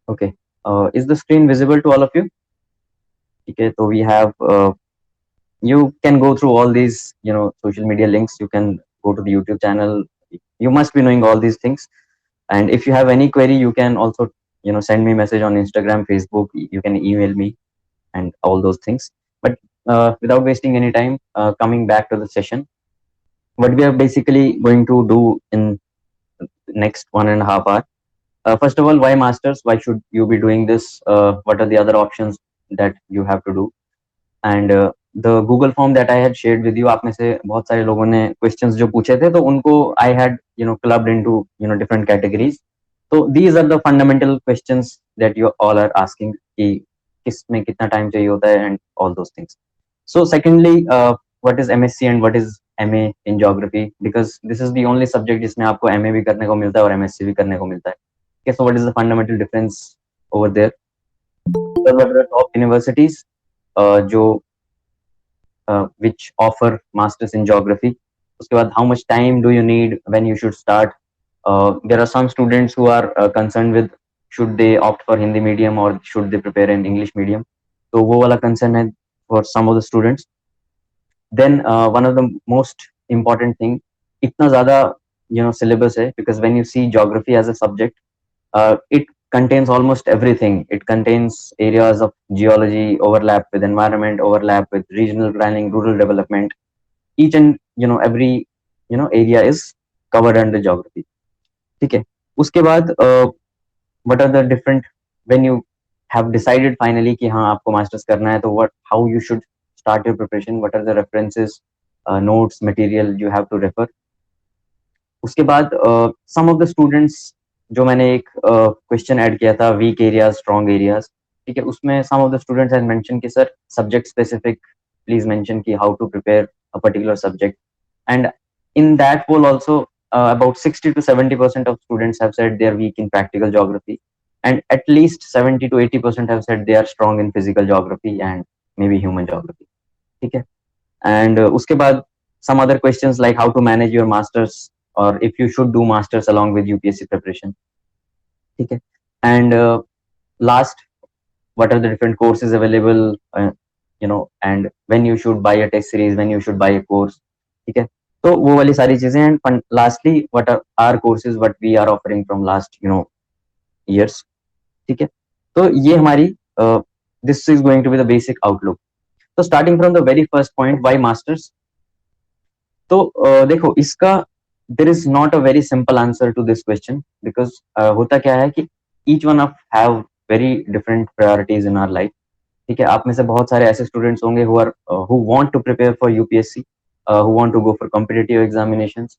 Okay. Is the screen visible to all of you? Okay. So we have. You can go through all these, social media links. You can go to the YouTube channel. You must be knowing all these things. And if you have any query, you can also, send me message on Instagram, Facebook. You can email me and all those things. But without wasting any time, coming back to the session, what we are basically going to do in next 1.5 hours. First of all, why masters? Why should you be doing this? What are the other options that you have to do? And the Google form that I had shared with you, आप में से बहुत सारे लोगों ने questions जो पूछे थे, तो उनको I had clubbed into different categories. So these are the fundamental questions that you all are asking कि किस में कितना time चाहिए होता है and all those things. So secondly, what is MSc and what is MA in geography? Because this is the only subject जिसमें आपको MA भी करने को मिलता है और MSc भी करने को मिलता है. Okay, so what is the fundamental difference over there? So what are the top universities जो which offer masters in geography? उसके बाद how much time do you need when you should start? There are some students who are concerned with should they opt for Hindi medium or should they prepare in English medium. तो वो वाला concern है for some of the students. Then one of the most important thing, इतना ज़्यादा syllabus है, because when you see geography as a subject, it contains almost everything. It contains areas of geology, overlap with environment, overlap with regional planning, rural development. Each and every area is covered under geography. ठीक है. उसके बाद what are the different, when you have decided finally कि हाँ आपको masters करना है, तो how you should start your preparation, what are the references, notes, material you have to refer. उसके बाद some of the students, जो मैंने एक क्वेश्चन ऐड किया था, वीक एरियाज स्ट्रॉन्ग एरियाज, ठीक है, उसमें some of the students had mentioned कि sir subject specific please mention कि how to prepare a particular subject. And in that poll also, about 60 to 70% of students have said they are weak in practical geography, and at least 70 to 80% have said they are strong in physical geography and maybe human geography. ठीक है. And उसके बाद some other questions like how to manage your masters, or if you should do masters along with UPSC preparation. ठीक है. And last, what are the different courses available, and when you should buy a test series, when you should buy a course. ठीक है. तो वो वाली सारी चीजें. And lastly, what are our courses, what we are offering from last years. ठीक है. तो ये हमारी this is going to be the basic outlook. So starting from the very first point, why masters? तो देखो इसका there is not a very simple answer to this question, because होता क्या है कि each one of have very different priorities in our life. ठीक है. आप में से बहुत सारे ऐसे स्टूडेंट्स होंगे who want to prepare for UPSC, who want to go for competitive examinations,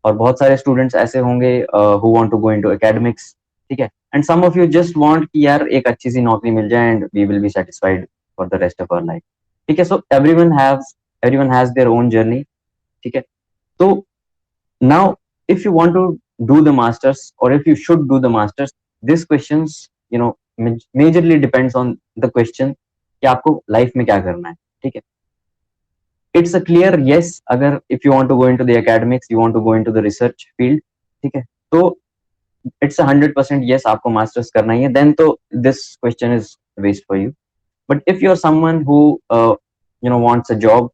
और बहुत सारे स्टूडेंट्स ऐसे होंगे who want to go into academics. ठीक है. and some of you just want कि यार एक अच्छी सी नौकरी मिल जाए and we will be satisfied for the rest of our life. ठीक है. so everyone has their own journey. ठीक है. तो now if you want to do the masters, or if you should do the masters, this questions majorly depends on the question कि आपको life में क्या करना है. ठीक है. इट्स अ क्लियर yes अगर if you want to go into the academics, you want to go into the research field. ठीक है. तो it's 100% yes आपको masters करना ही है, then तो this question is waste for you. But if you're someone who wants a job,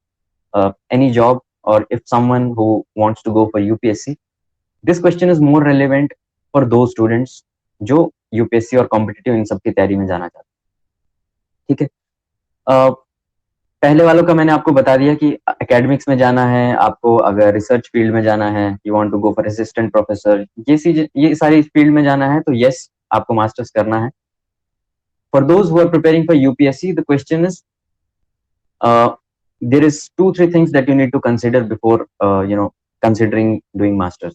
any job, or if someone who wants to go for UPSC, this question is more relevant for those students जो UPSC और competitive इन सब की तैयारी में जाना चाहते हैं. ठीक है. पहले वालों का मैंने आपको बता दिया कि एकेडमिक्स में जाना है आपको, अगर रिसर्च फील्ड में जाना है, you want to go for assistant professor, ये सारी फील्ड में जाना है, तो यस आपको मास्टर्स करना है. For those who are preparing for UPSC, the question is there is 2-3 things that you need to consider before considering doing masters.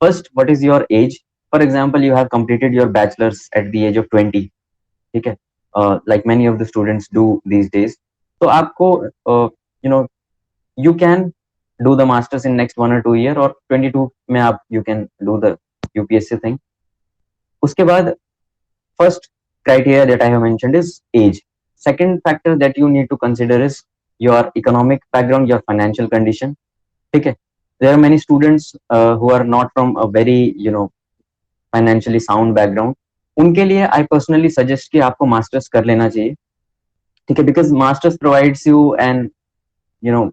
First, what is your age? For example, you have completed your bachelor's at the age of 20. ठीक है. Like many of the students do these days. तो आपको you can do the masters in next 1 or 2 year, or 22 में आप you can do the UPSC thing. उसके बाद first criteria that I have mentioned is age. Second factor that you need to consider is your economic background, your financial condition. ठीक है. There are many students who are not from a very financially sound background. उनके लिए I personally suggest कि आपको masters कर लेना चाहिए, ठीक है, because masters provides you an you know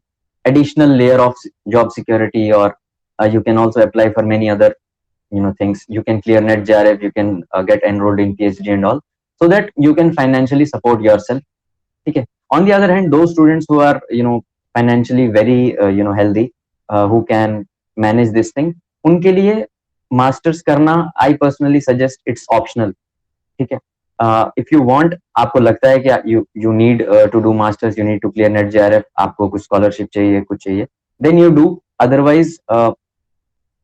additional layer of job security, or you can also apply for many other things. You can clear net JRF, you can get enrolled in PhD and all, so that you can financially support yourself, okay. On the other hand, those students who are financially very healthy, who can manage this thing, उनके लिए masters करना I personally suggest it's optional, ठीक है. If you want, आपको लगता है कि you need to do masters, you need to clear NET JRF, आपको कुछ स्कॉलरशिप चाहिए, कुछ चाहिए, then you do. Otherwise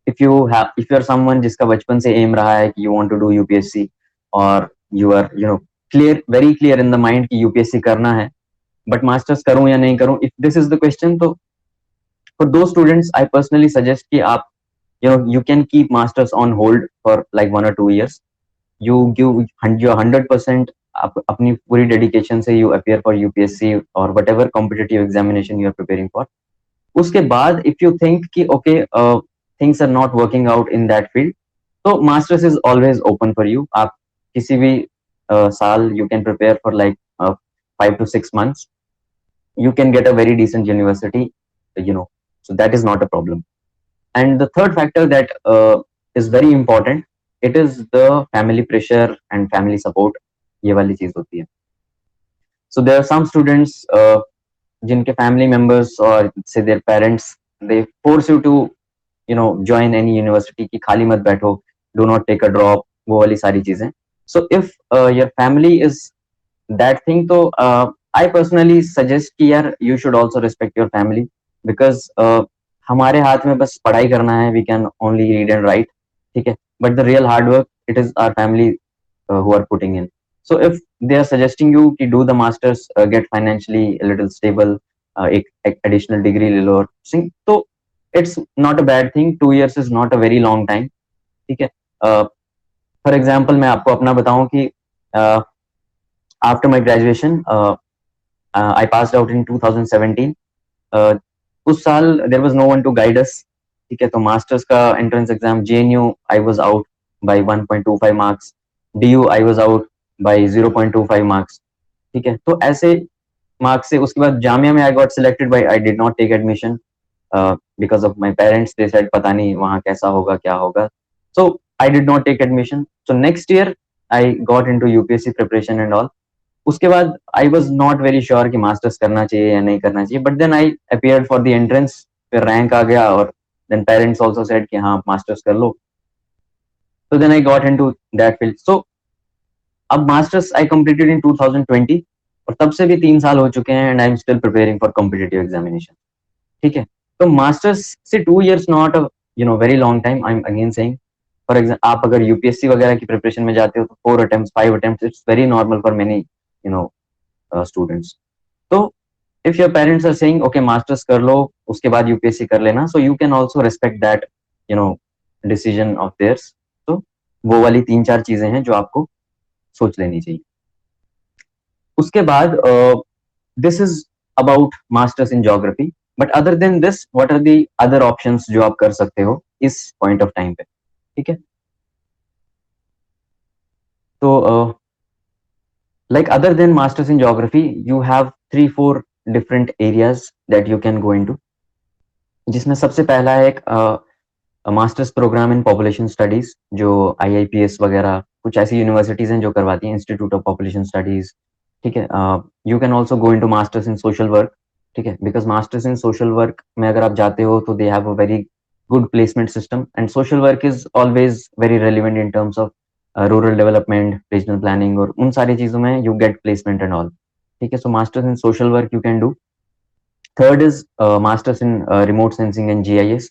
if you are someone जिसका बचपन से एम रहा है कि you want to do UPSC, और you are clear, very clear in the mind कि यूपीएससी करना है, बट मास्टर्स करूं या नहीं करूं, if this is the question, तो फॉर दो स्टूडेंट्स आई पर्सनली सजेस्ट कि आप you can keep masters on hold for like 1 or 2 years. You give your 100%, आप अपनी पूरी डेडिकेशन से you appear for UPSC or whatever competitive examination you are preparing for. उसके बाद if you think कि okay, things are not working out in that field, तो masters is always open for you. आप किसी भी साल you can prepare for like 5 to 6 months. You can get a very decent university, so that is not a problem. And the third factor that is very important, it is the family pressure and family support. ये वाली चीज होती है. So there are some students जिनके family members or say their parents, they force you to join any university कि खाली मत बैठो, do not take a drop, वो वाली सारी चीजें. So if your family is that thing, तो I personally suggest कि यार you should also respect your family, because हमारे हाथ में बस पढ़ाई करना है, we can only read and write, ठीक है, but the real hard work it is our family who are putting in. So if they are suggesting you कि do the masters, get financially little stable, एक additional degree ले लो, तो it's not a bad thing. 2 years is not a very long time, ठीक है. For example मैं आपको अपना बताऊं कि after my graduation I passed out in 2017. उस साल there was no one to guide us, ठीक है. तो मास्टर्स का entrance exam JNU I was out by 1.25 marks, DU I was out by 0.25 marks, ठीक है. तो ऐसे मार्क्स से उसके बाद जामिया में I got selected, by I did not take admission because of my parents. They said पता नहीं वहां कैसा होगा, क्या होगा, so I did not take admission. So next year I got into UPSC preparation and all. उसके बाद I was not very sure कि मास्टर्स करना चाहिए या नहीं करना चाहिए, but then I appeared for the entrance, फिर रैंक आ गया, और देन पेरेंट्स आल्सो सेड कि हाँ मास्टर्स कर लो. तो then I got into that field. So अब मास्टर्स आई कंप्लीटेड इन 2020, और तब से भी 3 साल हो चुके हैं, and I am still preparing for competitive examination, ठीक है. तो मास्टर्स से 2 years not a very long time. I am again saying, for example आप अगर यूपीएससी वगैरह की प्रिपरेशन में जाते हो तो 4 attempts 5 attempts it's very normal for many students. तो if your parents are saying okay masters कर लो, उसके बाद यूपीएससी कर लेना, so you can also respect that decision of theirs. तो वो वाली 3-4 चीजें हैं जो आपको सोच लेनी चाहिए. उसके बाद this is about masters in geography, but other than this what are the other options जो आप कर सकते हो इस point of time पे, ठीक है. तो like other than masters in geography you have 3-4 different areas that you can go into, जिसमें सबसे पहला है एक masters program in population studies, जो आईआईपीएस वगैरह कुछ ऐसी यूनिवर्सिटीज हैं जो करवाती हैं, इंस्टीट्यूट ऑफ पॉपुलेशन स्टडीज, ठीक है. You can also go into masters in social work, ठीक है, because masters in social work में अगर आप जाते हो तो they have a very good placement system, and social work is always very relevant in terms of rural development, regional planning, और उन सारी चीजों में you get placement and all, ठीक है. सो masters in social work you can do. Third is masters in remote sensing and GIS.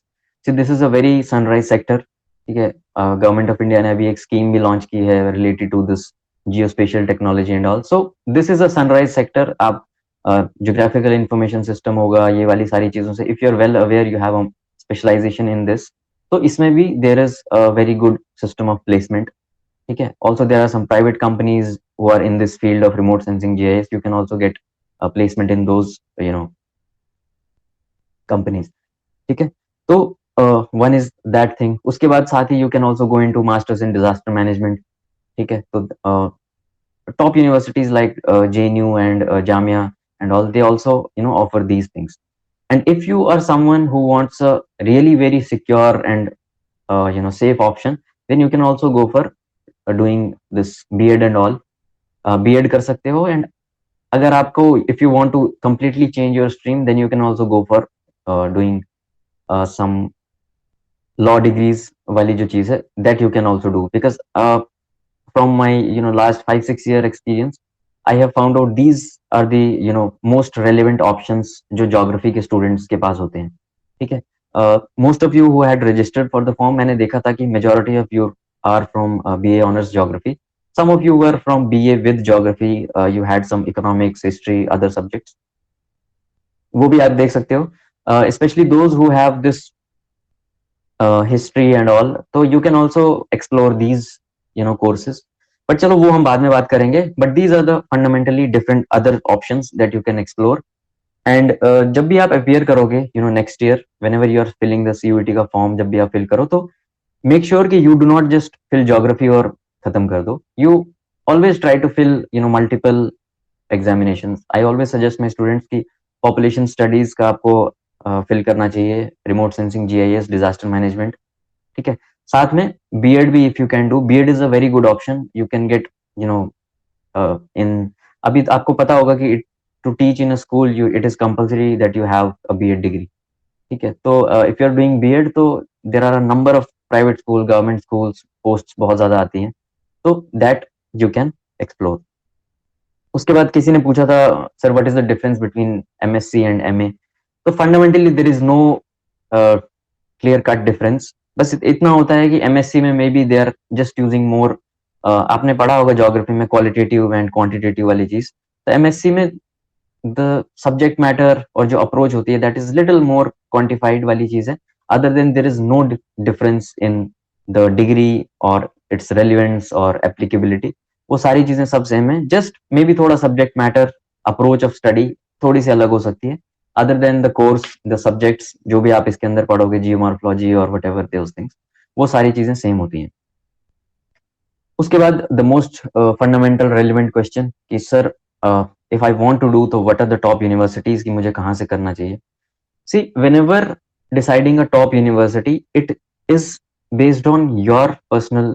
So this is a very sunrise sector, ठीक है. Government of India ने अभी एक स्कीम भी launch की है related to this geospatial technology and all. So this is a sunrise sector. आप geographical information system होगा, ये वाली सारी चीजों से if you are well aware, you have specialisation in this, तो इसमें भी there is a very good system of placement, ठीक है. Also there are some private companies who are in this field of remote sensing GIS. You can also get placement in those companies, ठीक है. तो one is that thing. उसके बाद साथ ही you can also go into masters in disaster management, ठीक है। तो top universities like JNU and Jamia and all, they also offer these things. And if you are someone who wants a really very secure and safe option, then you can also go for doing this B.Ed and all. B.Ed कर सकते हो, and अगर आपको if you want to completely change your stream, then you can also go for doing some law degrees वाली जो चीज है, that you can also do, because from my last 5-6 year experience, I have found out these are the most relevant options जो geography के students के पास होते हैं, ठीक है। Most of you who had registered for the form, मैंने देखा था कि majority of you are from BA honors geography. Some of you were from BA with geography. You had some economics, history, other subjects. वो भी आप देख सकते हो, especially those who have this history and all, तो you can also explore these courses. But चलो वो हम बाद में बात करेंगे, but these are the fundamentally different other options that you can explore. And जब भी आप appear करोगे next year, whenever you are filling the CUET का form, जब भी आप fill करो, तो make sure कि you do not just fill geography और खत्म कर दो. You always try to fill multiple examinations. I always suggest my students कि population studies का आपको fill करना चाहिए, remote sensing, GIS, disaster management, ठीक है। साथ में B.Ed भी if you can do, B.Ed is a very good option. You can get in, अभी आपको पता होगा कि to teach in a school it is compulsory that you have a B.Ed degree, ठीक है। तो if you are doing B.Ed, तो there are a number of private school, government schools, posts बहुत ज्यादा आती हैं, तो that you can explore. उसके बाद किसी ने पूछा था, sir what is the difference between MSc and MA? तो fundamentally there is no clear cut difference. बस इतना होता है कि MSc में maybe they are just using more, आपने पढ़ा होगा ज्योग्राफी में क्वालिटेटिव एंड क्वांटिटेटिव वाली चीज, तो MSc में द सब्जेक्ट मैटर और जो अप्रोच होती है that is little more quantified वाली चीज है। Other than there is no difference in the degree और इट्स रेलिवेंस और एप्लीकेबिलिटी, वो सारी चीजें सब सेम है, जस्ट मे बी थोड़ा subject matter, approach of study थोड़ी सी अलग हो सकती है। Other than the course, the subjects जो भी आप इसके अंदर पढ़ोगे, जियोमॉर्फोलॉजी और व्हाटएवर दोस थिंग्स, वो सारी चीजें सेम होती हैं। उसके बाद the most fundamental relevant question कि sir if I want to do, तो what are the top universities, की मुझे कहाँ से करना चाहिए? See whenever deciding a top university, it is based on your personal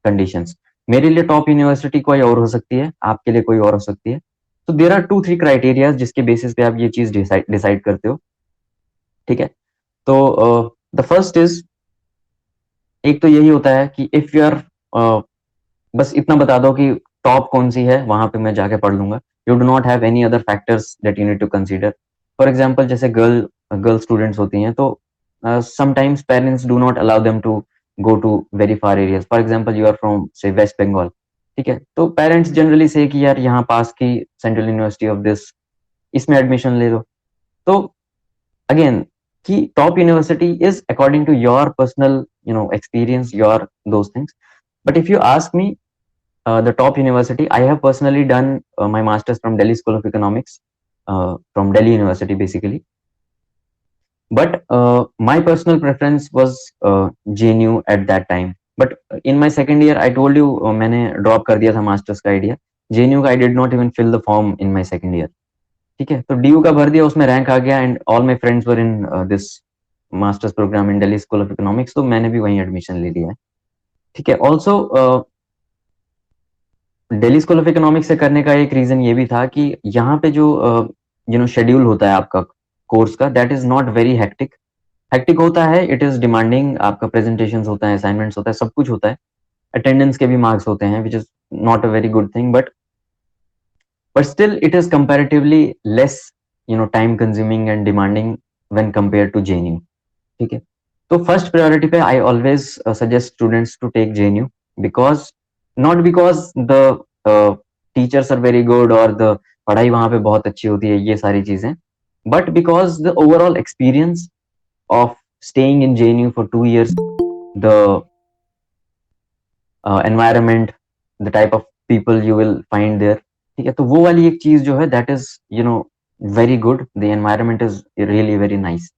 conditions. मेरे लिए टॉप यूनिवर्सिटी कोई और हो सकती है, आपके लिए कोई और हो सकती है। तो देर आर 2-3 क्राइटेरिया जिसके बेसिस पे आप ये चीज डिसाइड करते हो, ठीक है। तो द फर्स्ट इज, एक तो यही होता है कि इफ यू आर, बस इतना बता दो कि टॉप कौन सी है, वहां पे मैं जाके पढ़ लूंगा। You do not have any other factors that you need to consider. For example जैसे गर्ल स्टूडेंट्स होती हैं, तो sometimes parents do not allow them to go to very far areas. For example you are from say West Bengal, ठीक है, तो parents generally से कि यार यहाँ पास की सेंट्रल यूनिवर्सिटी ऑफ दिस, इसमें एडमिशन ले लो। तो अगेन कि top university is according to your personal experience, your those things. But if you ask me, the top university, I have personally done my masters from Delhi School of Economics, from Delhi University basically. But my personal preference was JNU at that time. But in my second year, I told you, मैंने drop कर दिया था masters का idea. JNU का I did not even fill the form in my second year. ठीक है, तो DU का भर दिया, उसमें रैंक आ गया, and all my friends were in this masters program in Delhi School of Economics, तो मैंने भी वहीं एडमिशन ले लिया है, ठीक है। Also Delhi school of economics से करने का एक रीजन ये भी था कि यहाँ पे जो शेड्यूल होता है आपका कोर्स का, that is not very hectic. Hectic होता है, इट इज डिमांडिंग, आपका प्रेजेंटेशंस होता है, असाइनमेंट्स होता है, सब कुछ होता है, अटेंडेंस के भी मार्क्स होते हैं, which is not a very good thing, but still it is comparatively less time consuming and demanding when compare to JNU, ठीक है। तो फर्स्ट प्रायोरिटी पे I always suggest students to take JNU, because not because the teachers are very good और the पढ़ाई वहां पे बहुत अच्छी होती है, ये सारी चीजें, but because the overall experience of staying in JNU for 2 years, the environment, the type of people you will find there, ठीक है, तो वो वाली एक चीज जो है that is very good, the environment is really very nice,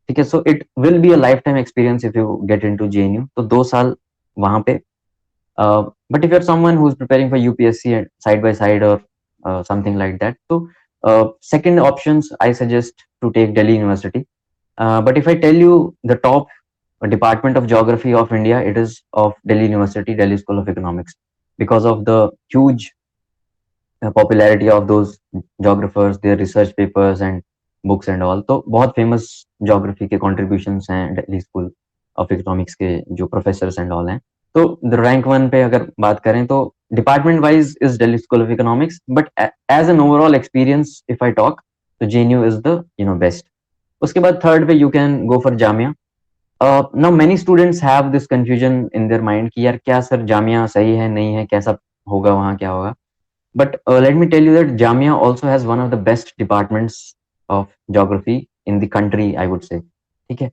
ठीक है। So it will be a lifetime experience if you get into JNU। तो 2 साल वहां पे But if you're someone who's preparing for UPSC and side by side or something like that, so second options I suggest to take Delhi University. But if I tell you the top Department of Geography of India, it is of Delhi University, Delhi School of Economics, because of the huge popularity of those geographers, their research papers and books and all. तो बहुत famous geography के contributions हैं Delhi School of Economics के जो professors and all हैं. तो the rank one पे अगर बात करें तो department wise is Delhi School of Economics, but as an overall experience if I talk, तो JNU is the best. उसके बाद third पे you can go for Jamia. Now many students have this confusion in their mind कि यार क्या sir Jamia सही है नहीं है, कैसा होगा वहाँ, क्या होगा. But let me tell you that Jamia also has one of the best departments of geography in the country, I would say. ठीक है.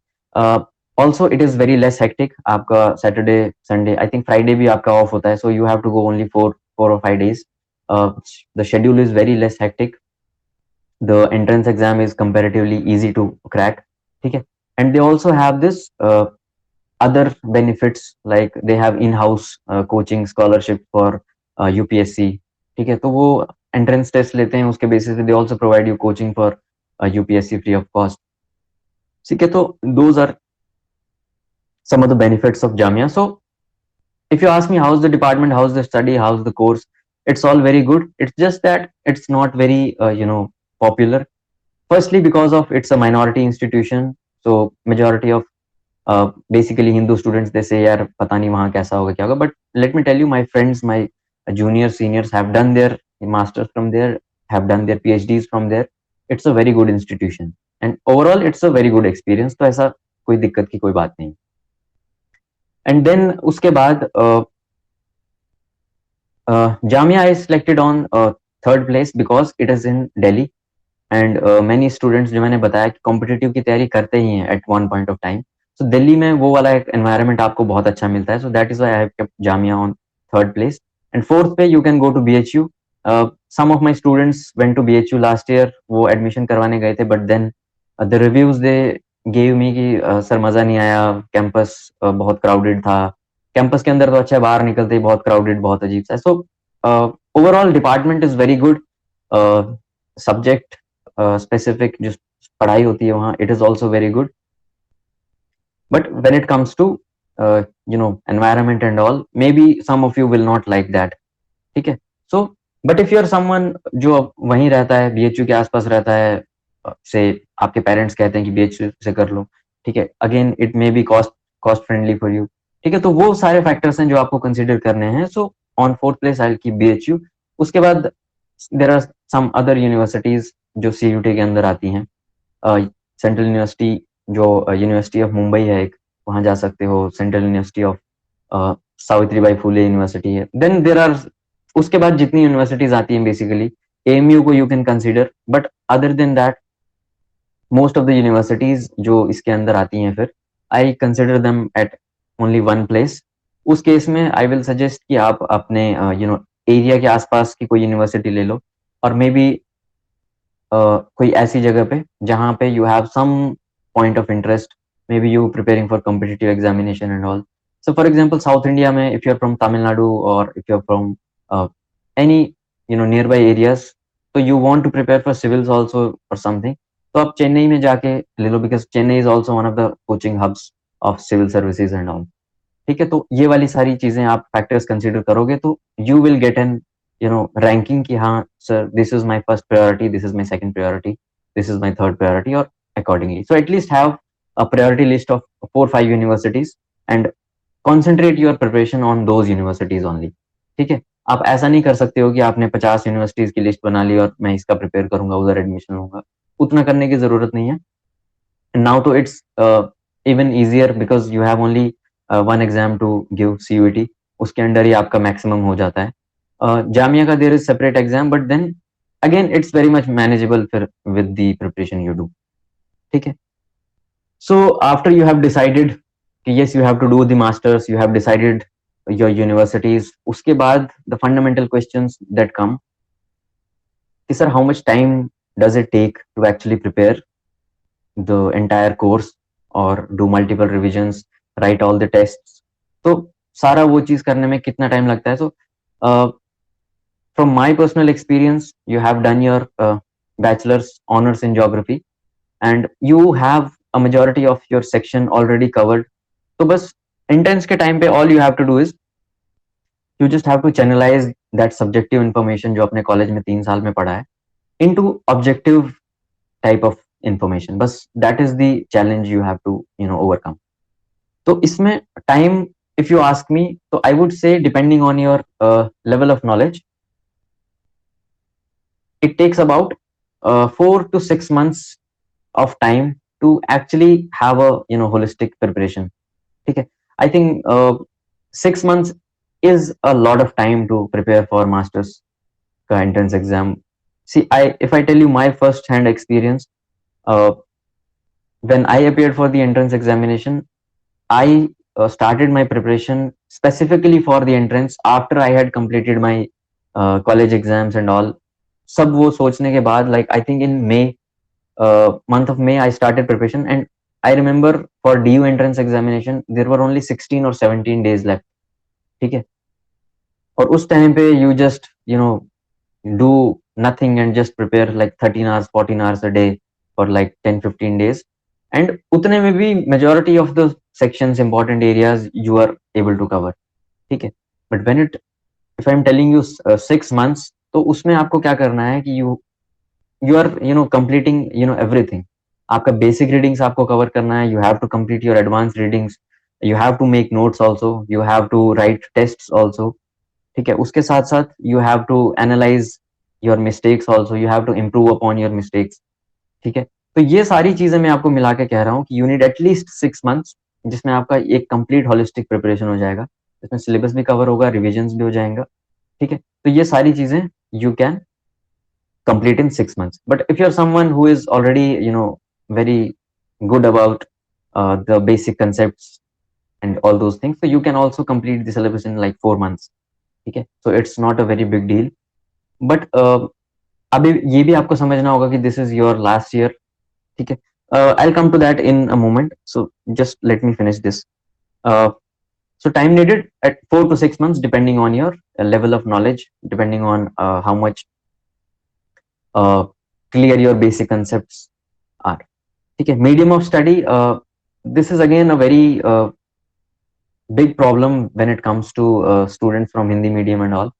Also, it is very less hectic. आपका Saturday, Sunday, I think Friday भी आपका off होता है, so you have to go only 4 or 5 days. The schedule is very less hectic. The entrance exam is comparatively easy to crack. ठीक है. And they also have this other benefits like they have in-house coaching scholarship for UPSC. ठीक है, तो वो entrance test लेते हैं, उसके basis पे they also provide you coaching for UPSC free of cost. ठीक है, तो those are some of the benefits of Jamia. So if you ask me how's the department, how's the study, how's the course, it's all very good. It's just that it's not very popular. Firstly because of it's a minority institution, so majority of basically Hindu students, they say यार पता नहीं वहाँ कैसा होगा क्या होगा. But let me tell you, my friends, my juniors, seniors have done their masters from there, have done their PhDs from there. It's a very good institution and overall it's a very good experience. तो ऐसा कोई दिक्कत की कोई बात नहीं. And then उसके बाद Jamia is selected on third place because it is in Delhi. And many students जो मैंने बताया कि कॉम्पिटिटिव की तैयारी करते ही हैं at one point of time. So Delhi में वो वाला एक एनवायरनमेंट आपको बहुत अच्छा मिलता है. So that is why I have kept Jamia on third place. And fourth पे you can go to BHU. Some of my students went to BHU last year. वो एडमिशन करवाने गए थे, but then the reviews they gave me कि sir मजा नहीं आया, campus बहुत क्राउडेड था. कैंपस के अंदर तो अच्छा है, बाहर निकलते ही बहुत क्राउडेड, बहुत अजीब सा. So overall department is very good. Subject specific जो पढ़ाई होती है वहाँ, it is also very good. But when it comes to environment and all, maybe some of you will not like that. ठीक है. So but if you are someone जो वहीं रहता है, BHU के आसपास रहता है, से आपके पेरेंट्स कहते हैं कि BHU से कर लो, ठीक है, again it may be cost friendly for you. ठीक है, तो वो सारे फैक्टर्स हैं जो आपको कंसिडर करने हैं. So on fourth place I will keep BHU. उसके बाद there are some other universities जो CUT के अंदर आती हैं. सेंट्रल यूनिवर्सिटी जो यूनिवर्सिटी ऑफ मुंबई है एक, वहां जा सकते हो. Central university of Savitribai Phule university है. देन देर आर उसके बाद जितनी यूनिवर्सिटीज आती हैं बेसिकली, AMU को you can consider. But other than that most of the universities जो इसके अंदर आती हैं, फिर I consider them at only one place. उस केस में आई विल सजेस्ट कि आप अपने एरिया के आसपास की कोई यूनिवर्सिटी ले लो, और मे बी कोई ऐसी जगह पे जहाँ पे you have some point of interest. May be you preparing for competitive examination and all. So for example south India में if you are from Tamil Nadu और if you are from any near by areas, तो you want to prepare for civils also और something, तो आप चेन्नई में जाके ले लो, because Chennai is also one of the coaching hubs of civil services and all. ठीक है, तो ये वाली सारी चीजें आप फैक्टर्स कंसीडर करोगे तो you will get an ranking कि हाँ sir, this is my first priority, this is my second priority, this is my third priority, और accordingly. So at least have a priority list of 4-5 universities and concentrate your preparation on those universities only. ठीक है, आप ऐसा नहीं कर सकते हो कि आपने 50 यूनिवर्सिटीज की लिस्ट बना ली और मैं इसका प्रिपेयर करूंगा, उधर एडमिशन लूंगा. उतना करने की जरूरत नहीं है. नाउ तो it's even easier because you have only one exam to give CUET. उसके अंडर ही आपका मैक्सिमम हो जाता है. जामिया का there is separate exam, but then again it's very much manageable फिर with the preparation you do. ठीक है. So after you have decided कि yes you have to do the masters, you have decided your universities, उसके बाद the fundamental questions that come कि sir how much time does it take to actually prepare the entire course or do multiple revisions, write all the tests. तो सारा वो चीज करने में कितना टाइम लगता है. सो from my personal experience, you have done your bachelor's honors in geography, and you have a majority of your section already covered. So बस entrance के time पे all you have to do is you just have to channelize that subjective information जो अपने college में 3 साल में पढ़ा है into objective type of information. बस that is the challenge you have to overcome. तो इसमें time, if you ask me, so I would say depending on your level of knowledge, it takes about 4 to 6 months of time to actually have a holistic preparation. Okay, I think 6 months is a lot of time to prepare for masters का entrance exam. See, if I tell you my first hand experience, uh, when I appeared for the entrance examination, I started my preparation specifically for the entrance after I had completed my college exams and all. सब वो सोचने के बाद, like I think in May, month of May, I started preparation, and I remember for DU entrance examination there were only 16 or 17 days left. ठीक है, और उस time पे you just do nothing and just prepare like 13 hours 14 hours a day for like 10-15 days, and उतने में भी majority of the sections, important areas you are able to cover. ठीक है, but when if I'm telling you 6 months, तो उसमें आपको क्या करना है कि you are completing everything. आपका basic readings आपको cover करना है, you have to complete your advanced readings, you have to make notes also, you have to write tests also. ठीक है, उसके साथ साथ you have to analyze your mistakes also, you have to improve upon your mistakes. ठीक है, तो ये सारी चीजें मैं आपको मिला के कह रहा हूँ कि you need at least 6 months, जिसमें आपका एक complete holistic preparation हो जाएगा, इसमें syllabus भी cover होगा, revisions भी हो जाएगा. ठीक है, तो ये सारी चीजें you can complete in 6 months. But if you're someone who is already very good about the basic concepts and all those things, so you can also complete the syllabus in like 4 months. Okay, so it's not a very big deal. But अभी ये भी आपको समझना होगा कि this is your last year. ठीक है, I'll come to that in a moment, so just let me finish this. So time needed at 4 to 6 months depending on your level of knowledge, depending on how much clear your basic concepts are. Okay, medium of study, this is again a very big problem when it comes to students from Hindi medium and all,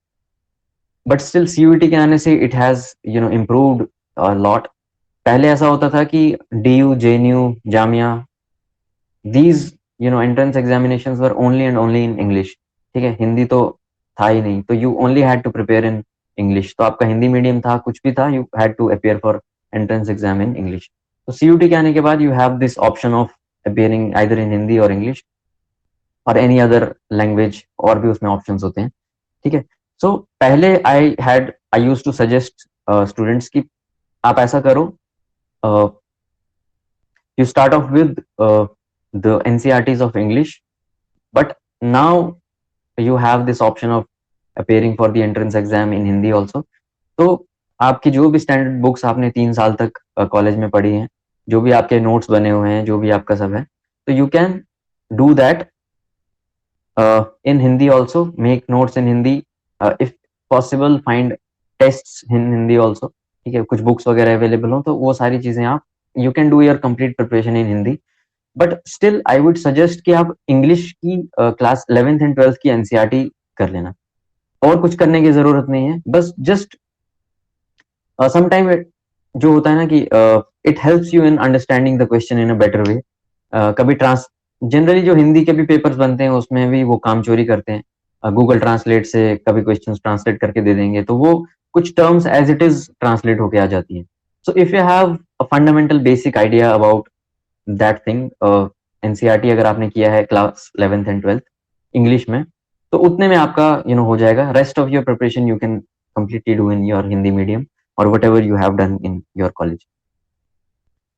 but still CUET के आने से it has improved a lot. पहले ऐसा होता था कि DU, JNU, Jamia, these entrance examinations were only and only in English. ठीक है, हिंदी तो था ही नहीं, तो you only had to prepare in English. तो आपका हिंदी मीडियम था, कुछ भी था, you had to appear for entrance exam in English. तो CUT के आने के बाद you have this option of appearing either in Hindi or English or any other language, और भी उसमें options होते हैं. ठीक है, so पहले I used to suggest students कि आप ऐसा करो, you start off with the NCERTs of English, but now you have this option of appearing for the entrance exam in Hindi also. तो आपकी जो भी स्टैंडर्ड बुक्स आपने 3 साल तक कॉलेज में पढ़ी हैं, जो भी आपके नोट्स बने हुए हैं, जो भी आपका सब है, तो you can do that in Hindi also, make notes in Hindi, if possible find tests in Hindi also. ठीक है, कुछ बुक्स वगैरह अवेलेबल हो तो वो सारी चीजें आप you can do your complete preparation in Hindi. But still I would suggest कि आप इंग्लिश की क्लास 11th and 12th की NCERT कर लेना, और कुछ करने की जरूरत नहीं है. बस जस्ट समटाइम जो होता है ना कि it helps you in understanding the question in a better way. कभी जनरली जो हिंदी के भी पेपर्स बनते हैं उसमें भी वो काम चोरी करते हैं, गूगल ट्रांसलेट से कभी क्वेश्चंस ट्रांसलेट करके दे देंगे, तो वो कुछ terms as it is translate होके आ जाती हैं. So if you have a fundamental basic idea about that thing, NCERT अगर आपने किया है class 11th and 12th English में, तो उतने में आपका हो जाएगा. Rest of your preparation you can completely do in your Hindi medium or whatever you have done in your college.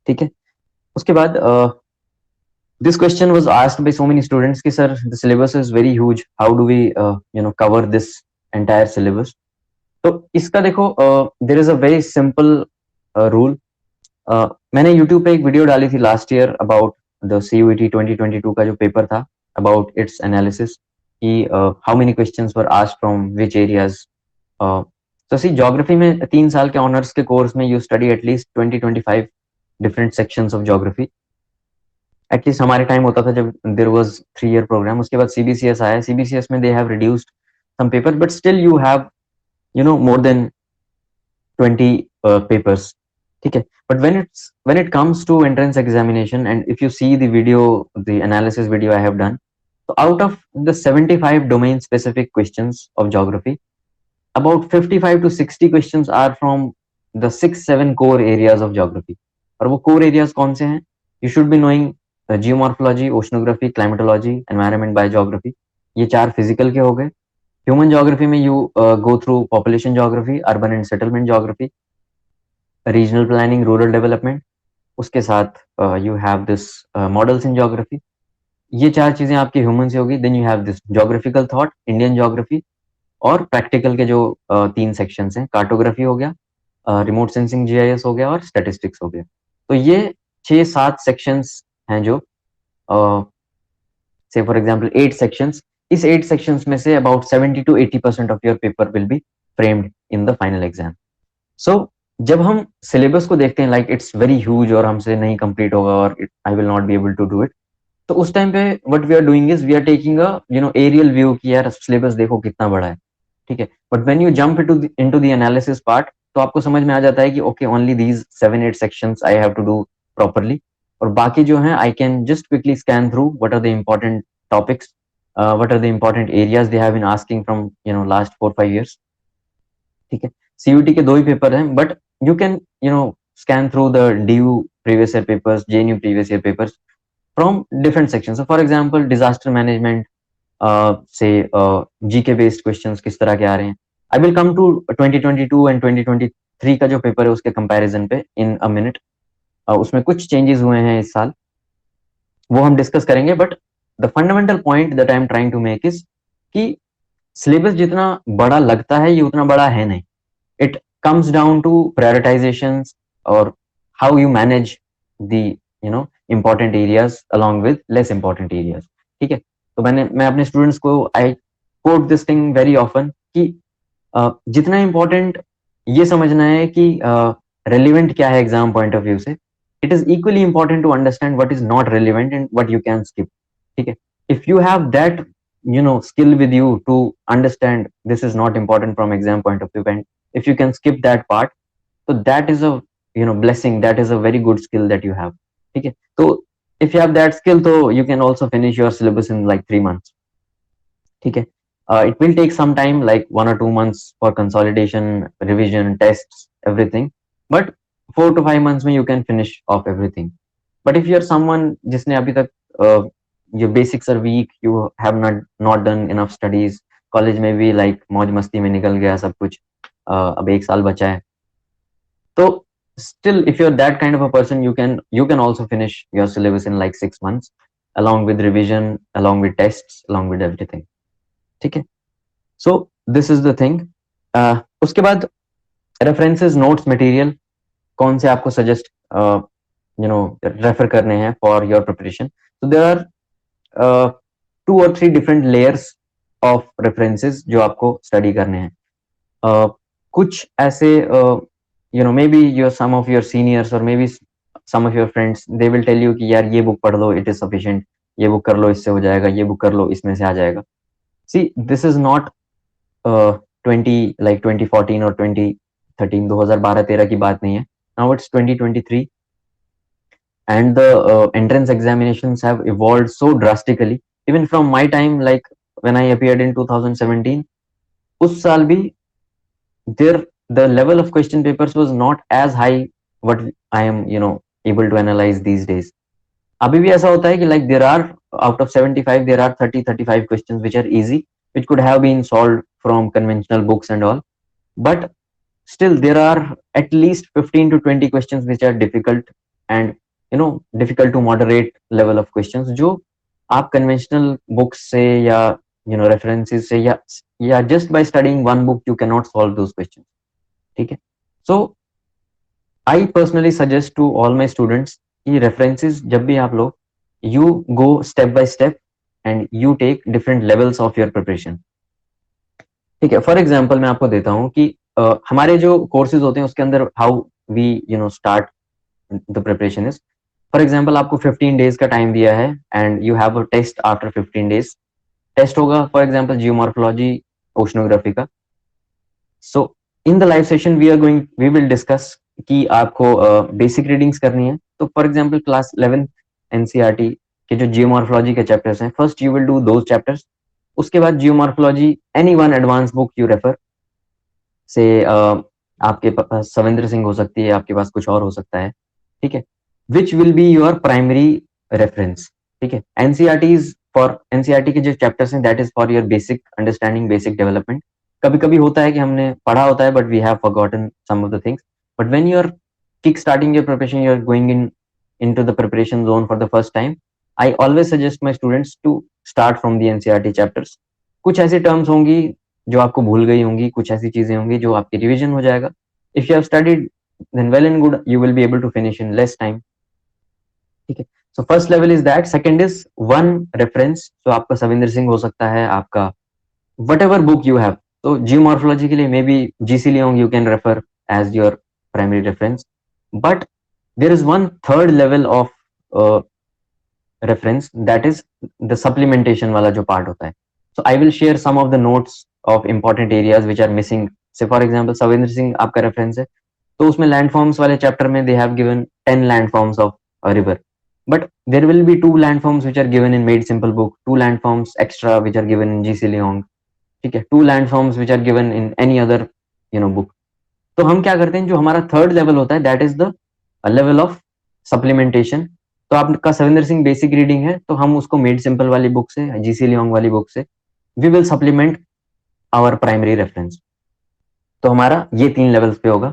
ठीक है, उसके बाद this question was asked by so many students कि sir the syllabus is very huge, how do we cover this entire syllabus. तो इसका देखो there is a very simple rule. मैंने YouTube पे एक वीडियो डाली थी last year about the CUET 2022 का जो पेपर था, about its analysis. कि how many questions were asked from which areas. तो सी ज्योग्राफी में 3 साल के ऑनर्स के कोर्स में you study at least 20-25 different sections of geography. At least हमारे टाइम होता था जब देयर वाज 3 ईयर प्रोग्राम. उसके बाद सीबीसीएस आया. सीबीसीएस में they have reduced some paper but still you have more than 20 papers. ठीक है. But when it comes to entrance examination, and if you see the video, the analysis video I have done, so out of the 75 domain specific questions of geography, about 55 to 60 questions are from the 6-7 core areas of geography. और वो core areas कौन से हैं? You should be knowing geomorphology, oceanography, climatology, environment, biogeography. ये 4 physical के हो गए. Human geography में you go through population geography, urban and settlement geography, regional planning, rural development. उसके साथ you have this models in geography. ये 4 चीजें आपकी ह्यूमन से होगी. Then you have this geographical thought, Indian geography, और प्रैक्टिकल के जो 3 सेक्शंस हैं, कार्टोग्राफी हो गया, रिमोट सेंसिंग जीआईएस हो गया और स्टैटिस्टिक्स हो गया. तो ये 6-7 सेक्शंस हैं जो से फॉर एग्जांपल 8 सेक्शंस. इस 8 सेक्शंस में से about 70 to 80% of your paper will be framed in the final exam. So जब हम सिलेबस को देखते हैं लाइक इट्स वेरी ह्यूज और हमसे नहीं कंप्लीट होगा और I will not be able to do it, तो उस टाइम पे what we are doing is we are taking a aerial view कि यार सिलेबस देखो कितना बड़ा है. ठीक है. But when you jump into the analysis part, तो आपको समझ में आ जाता है कि okay only these 7-8 sections I have to do properly, और बाकी जो है I can just quickly scan through what are the important topics, what are the important areas they have been asking from last 4-5 years. ठीक है. CUT के 2 ही paper हैं but you can scan through the DU previous year papers, JNU previous year papers from different sections. So for example disaster management, say GK based questions किस तरह के आ रहे हैं. I will come to 2022 and 2023 का जो paper है उसके comparison पे in a minute. उसमें कुछ चेंजेस हुए हैं इस साल, वो हम डिस्कस करेंगे. But the fundamental point that I am trying to make is कि सिलेबस जितना बड़ा लगता है ये उतना बड़ा है नहीं. It comes down to prioritizations or how you manage the important areas along with less important areas. ठीक है. तो मैं अपने स्टूडेंट्स को I quote this thing very often कि जितना इम्पोर्टेंट ये समझना है कि रेलिवेंट क्या है एग्जाम पॉइंट ऑफ व्यू से, it is equally important to understand what is not relevant and what you can skip. ठीक है. If you have that skill with you to understand this is not important from exam point of view, and if you can skip that part, so that is a blessing, that is a very good skill that you have. ठीक है. तो if you have that skill, तो you can also finish your syllabus in like 3 months. ठीक है. It will take some time, like 1 or 2 months for consolidation, revision, tests, everything, but 4 to 5 months में you can finish off everything. But if you are someone जिसने अभी तक your basics are weak, you have not done enough studies, college में भी like मौज मस्ती में निकल गया सब कुछ, अब 1 साल बचा है, तो still if you're that kind of a person, you can also finish your syllabus in like 6 months along with revision, along with tests, along with everything. ठीक है. So this is the thing. उसके बाद references, notes, material कौन से आपको suggest refer करने हैं for your preparation. So there are 2 or 3 different layers of references जो आपको study करने हैं. कुछ ऐसे maybe some of your seniors or maybe some of your friends, they will tell you कि यार ये book पढ़ लो, it is sufficient, ये book कर लो इससे हो जाएगा, ये book कर लो इसमें से आ जाएगा. See, this is not 2014 or 2013, 2012-13 की बात नहीं है. Now it's 2023 and the entrance examinations have evolved so drastically. Even from my time, like when I appeared in 2017, उस साल भी the level of question papers was not as high what I am able to analyze these days. अभी भी ऐसा होता है कि like there are out of 75 there are 30-35 questions which are easy, which could have been solved from conventional books and all, but still there are at least 15 to 20 questions which are difficult and difficult to moderate level of questions जो आप conventional books से या references से या just by studying one book you cannot solve those questions. ठीक है. So I personally suggest to all my students कि references जब भी आप लो, you go step by step and you take different levels of your preparation. ठीक है, for example मैं आपको देता हूँ कि हमारे जो कोर्सेज होते हैं उसके अंदर how we start the preparation is, for example आपको 15 डेज का टाइम दिया है and you have a test after 15 days. Test होगा फॉर एग्जाम्पल जियोमॉर्फोलॉजी, ओशनोग्राफी का. So in the live session we will discuss कि आपको बेसिक रीडिंग्स करनी है. तो फॉर एग्जाम्पल क्लास 11 एनसीईआरटी के जो जियोमॉर्फोलॉजी के चैप्टर्स हैं, first you will do those chapters. उसके बाद geomorphology any one advance book you refer से, आपके पास सविंद्र सिंह हो सकती है, आपके पास कुछ और हो सकता है. ठीक है, which will be your primary reference. ठीक है, एनसीईआरटी के जो चैप्टर्स हैं that is for your basic understanding, basic development. कभी कभी होता है कि हमने पढ़ा होता है but we have forgotten some of the things, but when you are kick starting your preparation, you are going into the preparation zone for the first time, I always suggest my students to start from the NCERT chapters. कुछ ऐसी terms होंगी जो आपको भूल गई होंगी, कुछ ऐसी चीजें होंगी जो आपकी रिवीजन हो जाएगा. If you have studied then well and good, you will be able to finish in less time. ठीक है, so first level is that. Second is one reference. तो आपका सविंदर सिंह हो सकता है, आपका whatever book you have. तो geomorphology के लिए maybe GC Leong you can refer as your primary reference. But there is one third level of reference, that is the supplementation वाला जो पार्ट होता है. So I will share some of the notes of important areas which are missing. Say for example, Savindra Singh आपका reference है, तो उसमें landforms वाले chapter में they have given 10 landforms of a river, but there will be 2 landforms which are given in Made Simple book, 2 landforms extra which are given in GC Leong. ठीक है, 2 landforms which are given in any other book. तो हम क्या करते हैं, जो हमारा third level होता है that is the level of supplementation. तो आपका सविंद्र सिंह बेसिक रीडिंग है, तो हम उसको मेड सिंपल वाली बुक से, जीसी लियोंग वाली बुक से we will supplement our primary reference. तो हमारा ये 3 लेवल्स पे होगा.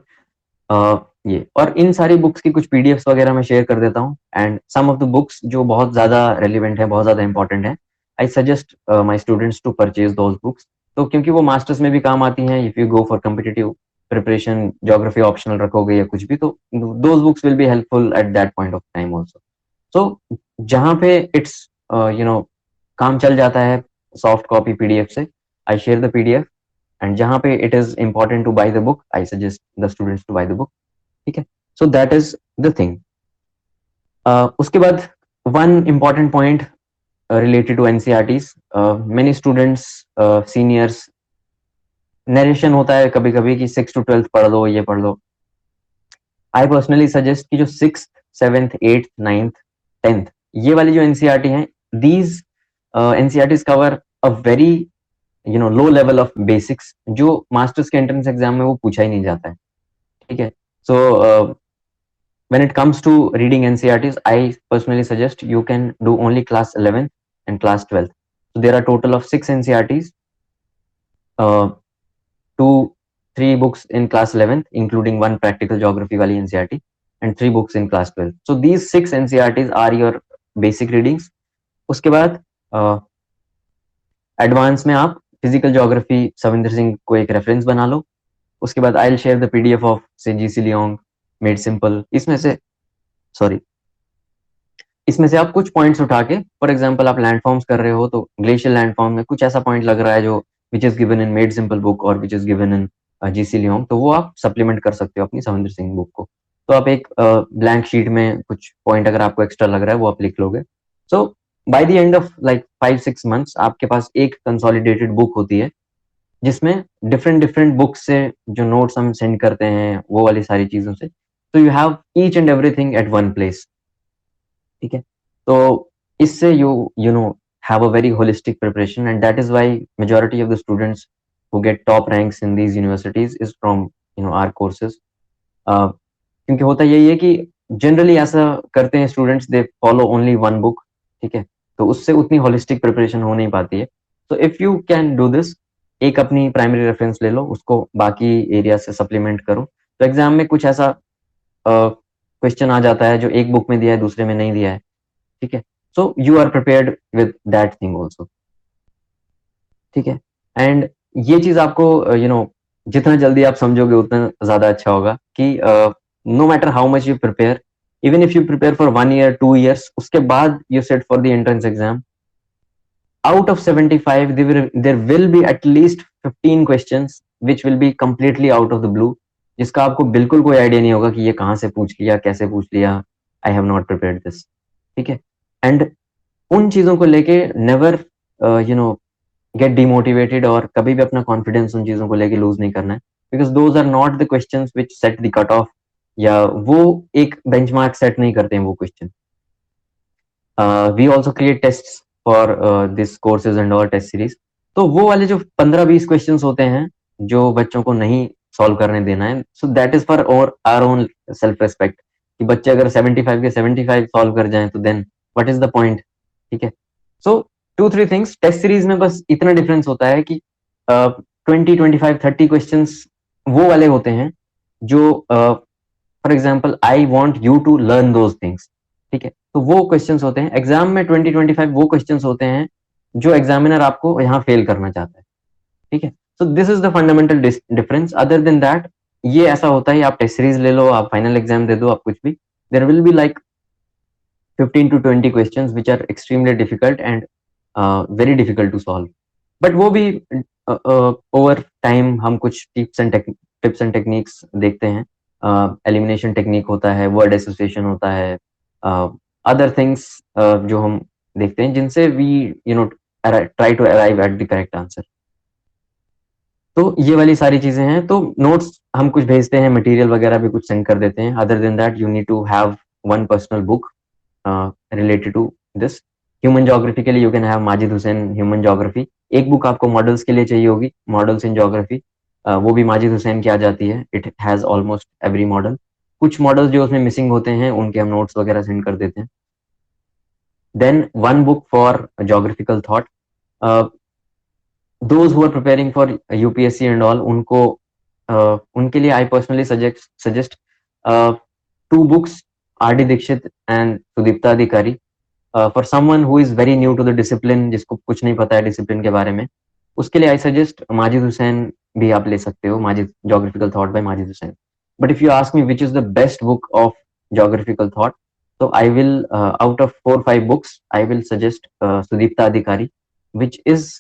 ये और इन सारी बुक्स की कुछ पीडीएफ्स वगैरह मैं शेयर कर देता हूँ, and some of the books जो बहुत ज्यादा रेलिवेंट है, बहुत ज्यादा इंपॉर्टेंट है, I suggest my students to purchase those books. तो क्योंकि वो मास्टर्स में भी काम आती हैं, if you go for competitive preparation, geography optional रखोगे या कुछ भी, तो those books will be helpful at that point of time also. So जहाँ पे इट्स काम चल जाता है सॉफ्ट कॉपी पीडीएफ से, I share the PDF, and जहाँ पे it is important to buy the book, I suggest the students to buy the book. ठीक है, so that is the thing. उसके बाद one important point related to NCERTs, many students, seniors, narration होता है कभी कभी कि 6 to 12 पढ़ लो, ये पढ़ लो. आई पर्सनली सजेस्ट कि जो 6th 7th 8th 9th 10th ये वाली जो एनसीईआरटी हैं, these NCERTs cover a very low level of basics, जो मास्टर्स के एंट्रेंस एग्जाम में वो पूछा ही नहीं जाता है. ठीक है, सो when it comes to reading NCERTs, I personally suggest you can do only class 11th and class 12th. So there are total of 6 NCERTs, 3 books in class 11th, including 1 practical geography wali NCERT, and 3 books in class 12th. So these 6 NCERTs are your basic readings. उसके बाद advance में आप physical geography Savinder Singh को एक reference बना लो. उसके बाद I will share the PDF of से जीसी लियोंग, मेड सिंपल. इसमें से आप कुछ पॉइंट्स उठा के, फॉर एग्जांपल आप लैंडफॉर्म्स कर रहे हो तो ग्लेशियल लैंडफॉर्म में कुछ ऐसा पॉइंट लग रहा है जो which is given in made simple book और which is given in G C Leong, तो वो आप सप्लीमेंट कर सकते हो अपनी सविंदर सिंह बुक को. तो आप एक ब्लैंक शीट में कुछ पॉइंट अगर आपको एक्स्ट्रा लग रहा है वो आप लिख लोगे. So by the end of like 5-6 months आपके पास एक कंसोलिडेटेड बुक होती है जिसमें डिफरेंट बुक्स से जो नोट्स हम सेंड करते हैं वो वाली सारी चीजों से, तो you have each and everything at one place. ठीक है, तो इससे you know have a very holistic preparation, and that is why majority of the students who get top ranks in these universities is from our courses. क्योंकि होता यही है कि generally ऐसा करते हैं students, they follow only one book. ठीक है, तो उससे उतनी होलिस्टिक प्रिपरेशन हो नहीं पाती है. तो if you can do this, एक अपनी प्राइमरी रेफरेंस ले लो, उसको बाकी एरिया से सप्लीमेंट करो, तो एग्जाम में कुछ ऐसा क्वेश्चन आ जाता है जो एक बुक में दिया है दूसरे में नहीं दिया है. ठीक है, so you are prepared with that thing also. ठीक है, एंड ये चीज आपको जितना जल्दी आप समझोगे उतना ज्यादा अच्छा होगा कि no matter how much you prepare, even if you prepare for 1 year 2 years, उसके बाद you set for the entrance exam, out of 75 there will be at least 15 questions which will be completely out of the blue, जिसका आपको बिल्कुल कोई idea नहीं होगा कि ये कहाँ से पूछ लिया, कैसे पूछ लिया, I have not prepared this, ठीक है। एंड उन चीजों को लेके never you know get demotivated, और कभी भी अपना कॉन्फिडेंस उन चीजों को लेके लूज नहीं करना है, because those are not the questions which set the cut off, या वो एक बेंचमार्क सेट नहीं करते हैं वो question. We also create test for this courses and all test series. तो वो वाले जो 15-20 क्वेश्चन होते हैं जो बच्चों को नहीं सॉल्व करने देना है, so that is for our own self respect, कि बच्चे अगर 75 के 75 सॉल्व कर जाएं तो then what is the point, ठीक है। सो 2-3 थिंग्स टेस्ट सीरीज में बस इतना डिफरेंस होता है कि 20-25-30 क्वेश्चन वो वाले होते हैं जो for example I want you to learn those things, ठीक है। तो वो क्वेश्चंस होते हैं एग्जाम में 20-25, वो क्वेश्चंस होते हैं जो एग्जामिनर आपको यहाँ फेल करना चाहता है, ठीक है। So this is the fundamental difference. Other than that ये ऐसा होता है, आप टेस्ट सीरीज ले लो, आप फाइनल एग्जाम दे दो, आप कुछ भी, there will be like 15 to 20 questions which are extremely difficult and very difficult to solve. But वो भी ओवर टाइम हम कुछ टिप्स एंड टेक्निक्स देखते हैं, एलिमिनेशन टेक्निक होता है, वर्ड एसोसिएशन होता है, अदर थिंग्स जो हम देखते हैं जिनसे we try to arrive at the correct answer. तो ये वाली सारी चीजें हैं। तो नोट्स हम कुछ भेजते हैं, मटेरियल वगैरह भी कुछ सेंड कर देते हैं। Other than that you need to have one personal book related to this. Human geography के लिए you can have Majid Hussain human geography. एक बुक आपको मॉडल्स के लिए चाहिए होगी, मॉडल्स इन ज्योग्राफी, वो भी माजिद हुसैन की आ जाती है। It has almost every model. कुछ मॉडल्स जो उसमें मिसिंग होते हैं उनके हम नोट्स वगैरह सेंड कर देते हैं। Then one book for geographical thought, those who are preparing for UPSC and all, उनको उनके लिए I personally suggest two books, R D Dixit and Sudipta Adhikari. For someone who is very new to the discipline, जिसको कुछ नहीं पता है discipline के बारे में, उसके लिए आई सजेस्ट माजिद हुसैन भी आप ले सकते हो, Majid geographical thought by Majid Hussain. But if you ask me which is the best book of geographical thought, तो I will out of 4-5 books I will suggest Sudipta Adhikari, which is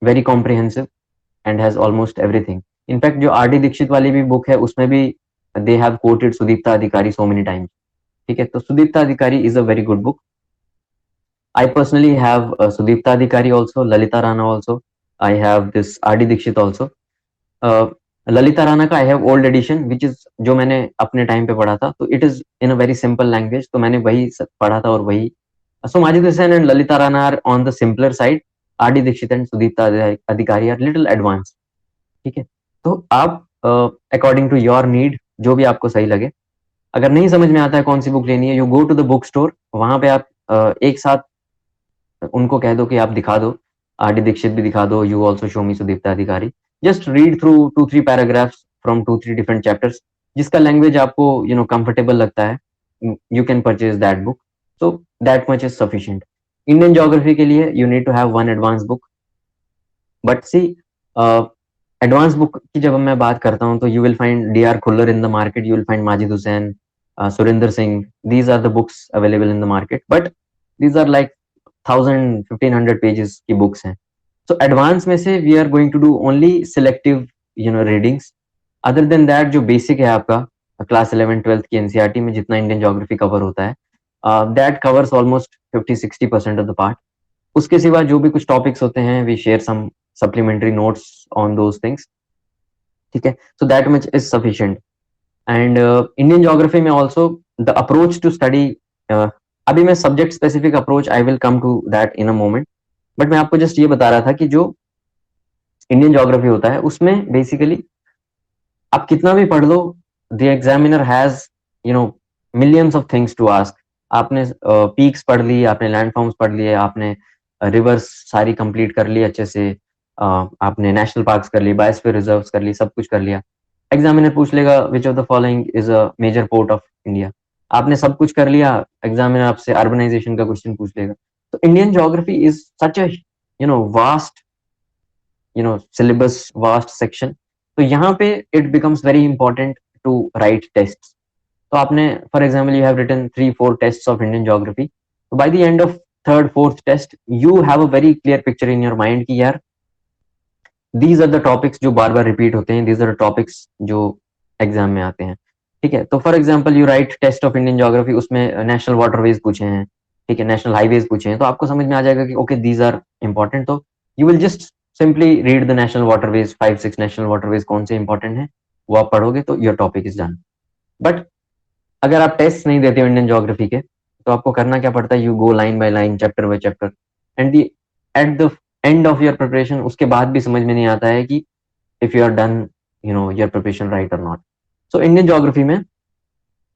very comprehensive and has almost everything. In fact जो R D Dixit वाली भी book है उसमें भी they have coated Sudipta अधिकारी so many times, ठीक है। तो सुदीप्ता अधिकारी is a very good book. I personally have Sudipta Adhikari also, Lalita Rana also. I have this R.D. Dixit also. Lalita Rana का I have old edition which is जो मैंने अपने time पे पढ़ा था, तो it is in a very simple language, तो मैंने वही पढ़ा था और वही। So Majid Hussain and Lalita Rana are on the simpler side, R D Dixit and Sudipta Adhikari are little advance, ठीक है। तो आप अकॉर्डिंग टू योर नीड जो भी आपको सही लगे, अगर नहीं समझ में आता है कौन सी बुक लेनी है, you go to the book store, वहां पे आप एक साथ उनको कह दो कि आप दिखा दो, आर डी दीक्षित भी दिखा दो, you also show me Sudipta Adhikari, just read through 2-3 paragraphs from 2-3 different chapters, जिसका लैंग्वेज आपको कंफर्टेबल लगता है, you can purchase that book. So that much is sufficient. Indian geography के लिए you need to have one advance book, but see advance book की जब मैं बात करता हूँ तो you will find D R Khullar in the market, you will find Majid Hussain, Surendra Singh, these are the books available in the market, but these are like 1000-1500 pages की books हैं। So advance में से we are going to do only selective readings. Other than that जो basic है आपका class 11-12 की NCERT में जितना इंडियन ज्योग्राफी कवर होता है, that covers almost 50-60% of the part. उसके सिवा जो भी कुछ टॉपिक्स होते हैं we share some supplementary notes on those things, ठीक है। So that much is sufficient. And Indian geography में also the approach to study, अभी मैं subject specific approach I will come to that in a moment, but मैं आपको just ये बता रहा था कि जो इंडियन ज्योग्राफी होता है उसमें बेसिकली आप कितना भी पढ़ लो, the examiner has millions of things to ask. आपने पीक्स पढ़ ली, आपने लैंडफॉर्म्स पढ़ लिए, आपने रिवर्स सारी कंप्लीट कर ली अच्छे से, आपने नेशनल पार्क्स कर ली, बायोस्फीयर रिजर्व्स कर ली, सब कुछ कर लिया। एग्जामिनर पूछ लेगा which of the following is a major port of India, आपने सब कुछ कर लिया, एग्जामिनर आपसे अर्बनाइजेशन का क्वेश्चन पूछ लेगा। तो Indian geography is such a vast syllabus, vast section. तो यहाँ पे it becomes very important to write test. तो आपने for example you have written 3-4 test of Indian geography, तो by the end of third fourth test you have a very clear picture in your mind कि यार these are the topics जो बार बार repeat होते हैं, these are the topics जो exam में आते हैं। ठीक है, तो for example you write test of Indian geography, उसमें नेशनल वाटरवेज पूछे हैं, ठीक है, नेशनल हाईवेज पूछे हैं, तो आपको समझ में आ जाएगा कि ओके दीज आर इंपॉर्टेंट, तो you will just simply read the national waterways, 5-6 national waterways कौन से इंपॉर्टेंट है वो आप पढ़ोगे तो your topic is done. But अगर आप टेस्ट नहीं देते हो इंडियन ज्योग्राफी के, तो आपको करना क्या पड़ता है, you go line by line, chapter by chapter, and at the end of your preparation उसके बाद भी समझ में नहीं आता है कि if you are done your preparation right or not. So Indian geography में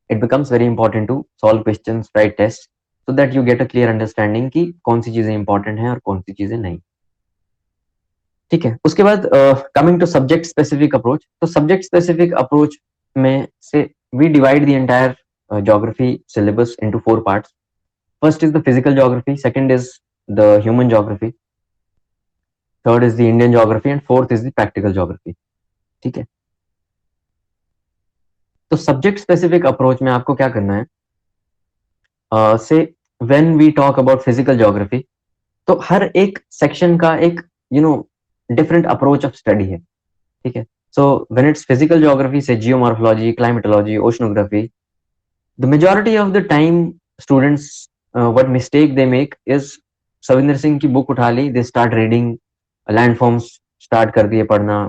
it becomes very important to solve questions, write tests, so that you get a clear understanding कि कौन सी चीजें important हैं और कौन सी चीजें नहीं। ठीक है, उसके बाद coming to subject specific approach, तो सब्जेक्ट स्पेसिफिक अप्रोच में से we divide the entire geography syllabus into 4 parts. First is the physical geography, second is the human geography, third is the Indian geography, and fourth is the practical geography. ठीक है, तो subject specific approach में आपको क्या करना है, say when we talk about physical geography, तो हर एक सेक्शन का एक डिफरेंट अप्रोच ऑफ स्टडी है। ठीक है, so when it's physical geography से geomorphology, climatology, oceanography, the majority of the time students what mistake they make is, Savinder Singh की बुक उठा ली, they start reading landforms, start कर दिए पढ़ना,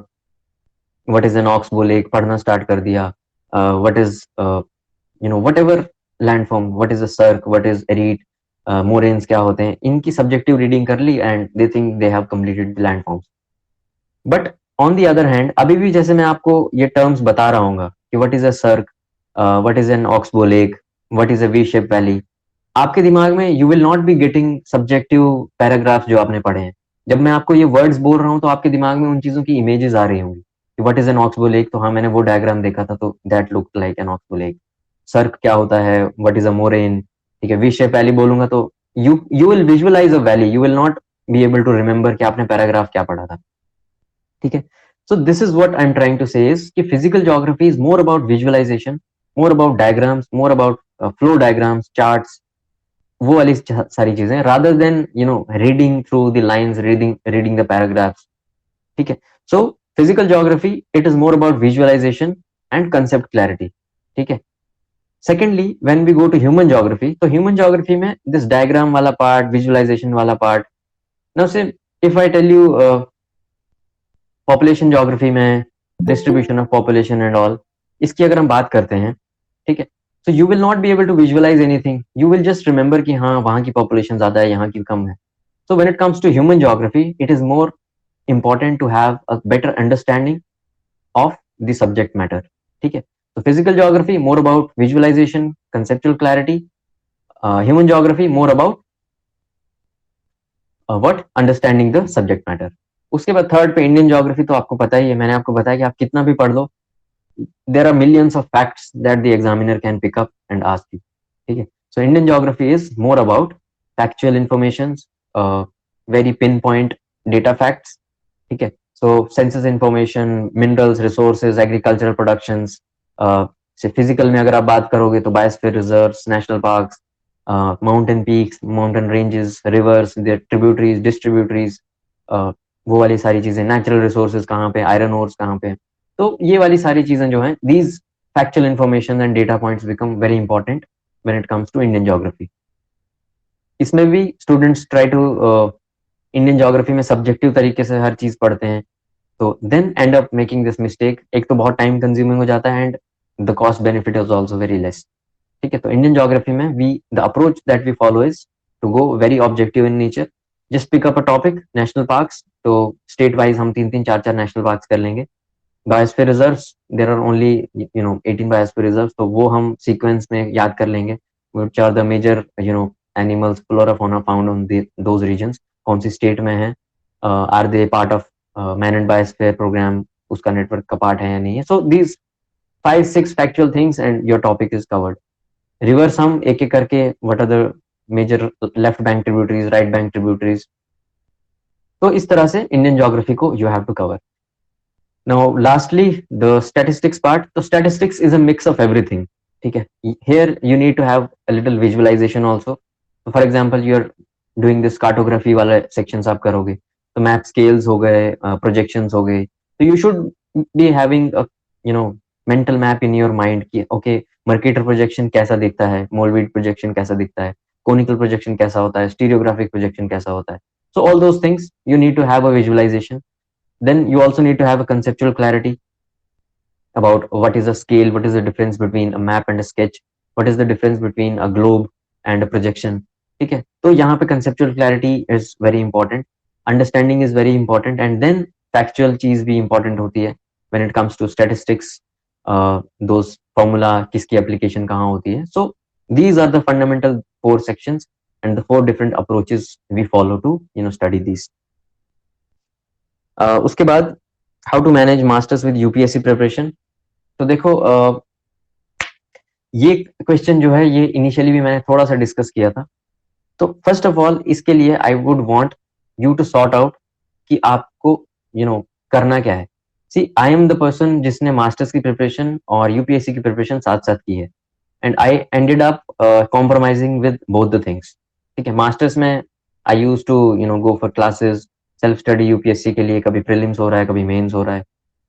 what is an oxbow lake पढ़ना स्टार्ट कर दिया, what is whatever landform, what is a cirque, what is erite, moraines क्या होते हैं, इनकी subjective reading कर ली and they think they have completed the landforms. But on the other hand, अभी भी जैसे मैं आपको ये terms बता रहा हूँ कि what is a cirque, what is an oxbow lake, what is a V-shaped valley, आपके दिमाग में you will not be getting subjective paragraphs जो आपने पढ़े हैं। जब मैं आपको ये words बोल रहा हूँ तो आपके दिमाग में उन चीजों की images आ रही होंगी कि what is an oxbow lake, तो हाँ मैंने वो diagram देखा था तो that looked like an oxbow lake. सर्क क्या होता है, व्हाट इज अ मोरेन, ठीक है, वी शेप वैली बोलूंगा तो you will visualise a valley, you will not be able to remember कि आपने पैराग्राफ क्या पढ़ा था। ठीक है, so this is what I am trying to say is कि physical geography is more about visualisation, more about diagrams, more about flow diagrams, charts, वो वाली सारी चीजें, rather than reading through the lines, reading the paragraphs. ठीक है, so physical geography it is more about visualisation and concept clarity. ठीक है, secondly when we go to human geography, तो human geography में this diagram वाला part, visualization वाला part, now say if I tell you population geography में distribution of population and all, इसकी अगर हम बात करते हैं, ठीक है, so you will not be able to visualize anything, you will just remember कि हाँ वहाँ की population ज्यादा है, यहाँ की कम है। So when it comes to human geography, it is more important to have a better understanding of the subject matter. ठीक है, so physical geography more about visualization, conceptual clarity, human geography more about what understanding the subject matter. उसके बाद third पे Indian geography, तो आपको पता ही है, मैंने आपको बताया कि आप कितना भी पढ़ लो, there are millions of facts that the examiner can pick up and ask you. ठीक है, so Indian geography is more about factual informations, very pinpoint data facts. ठीक है, so census information, minerals, resources, agricultural productions, से physical में अगर आप बात करोगे तो biosphere reserves, national parks, mountain peaks, mountain ranges, rivers, their tributaries, distributaries, वो वाली सारी चीजें, नेचुरल रिसोर्सेज कहाँ पे, आयरन ओर्स कहाँ पे, तो ये वाली सारी चीजें जो हैं, these factual information and data points become very important when it comes to Indian geography. इसमें भी students try to Indian geography में सब्जेक्टिव तरीके से हर चीज पढ़ते हैं, तो then end up making this mistake. एक तो बहुत टाइम कंज्यूमिंग हो जाता है and the cost benefit is also very less. ठीक है, तो इंडियन ज्योग्राफी में we the approach that we follow is to go very objective in nature, just pick up a topic, national parks, तो state wise हम 3-3, 4-4 national parks कर लेंगे। Biosphere reserves, there are only 18 biosphere reserves, तो वो हम sequence में याद कर लेंगे, which are the major animals, flora fauna found on those regions, कौन सी स्टेट में है, are they part of man and biosphere programme, उसका नेटवर्क का पार्ट है या नहीं है। So these 5-6 factual things and your topic is covered. Rivers हम एक एक करके, what are the major left bank tributaries, right bank tributaries, तो इस तरह से इंडियन ज्योग्राफी को you have to cover. Now lastly the statistics part, तो statistics is a mix of everything. ठीक है, here you need to have a little visualization also. For example, your doing this cartography वाला sections आप करोगे, तो map scales हो गए, projections हो गए, तो you should be having you know mental map in your mind कि ओके मर्केटर प्रोजेक्शन कैसा दिखता है, मोलविड प्रोजेक्शन कैसा दिखता है, कोनिकल प्रोजेक्शन कैसा होता है, स्टीरियोग्राफिक प्रोजेक्शन कैसा होता है. So all those things you need to have a visualization. Then you also need to have a conceptual clarity about what is a scale, what is the difference between a map and a sketch, what is the difference between a globe and a projection. ठीक है, तो यहाँ पे conceptual clarity is very important, understanding is very important, and then factual चीज भी important होती है when it comes to statistics, those formula किसकी application कहाँ होती है. So these are the fundamental four sections and the four different approaches we follow to study these. उसके बाद how to manage masters with UPSC preparation. तो देखो ये question जो है ये इनिशियली भी मैंने थोड़ा सा डिस्कस किया था. तो फर्स्ट ऑफ ऑल इसके लिए I would want you to sort out कि आपको करना क्या है. See I am the person जिसने मास्टर्स की प्रिपरेशन और यूपीएससी की प्रिपरेशन साथ साथ की है, and I ended up compromising with both the things. ठीक है, मास्टर्स में I use to go for classes, self study UPSC के लिए, कभी प्रीलिम्स हो रहा है कभी मेंस हो रहा है.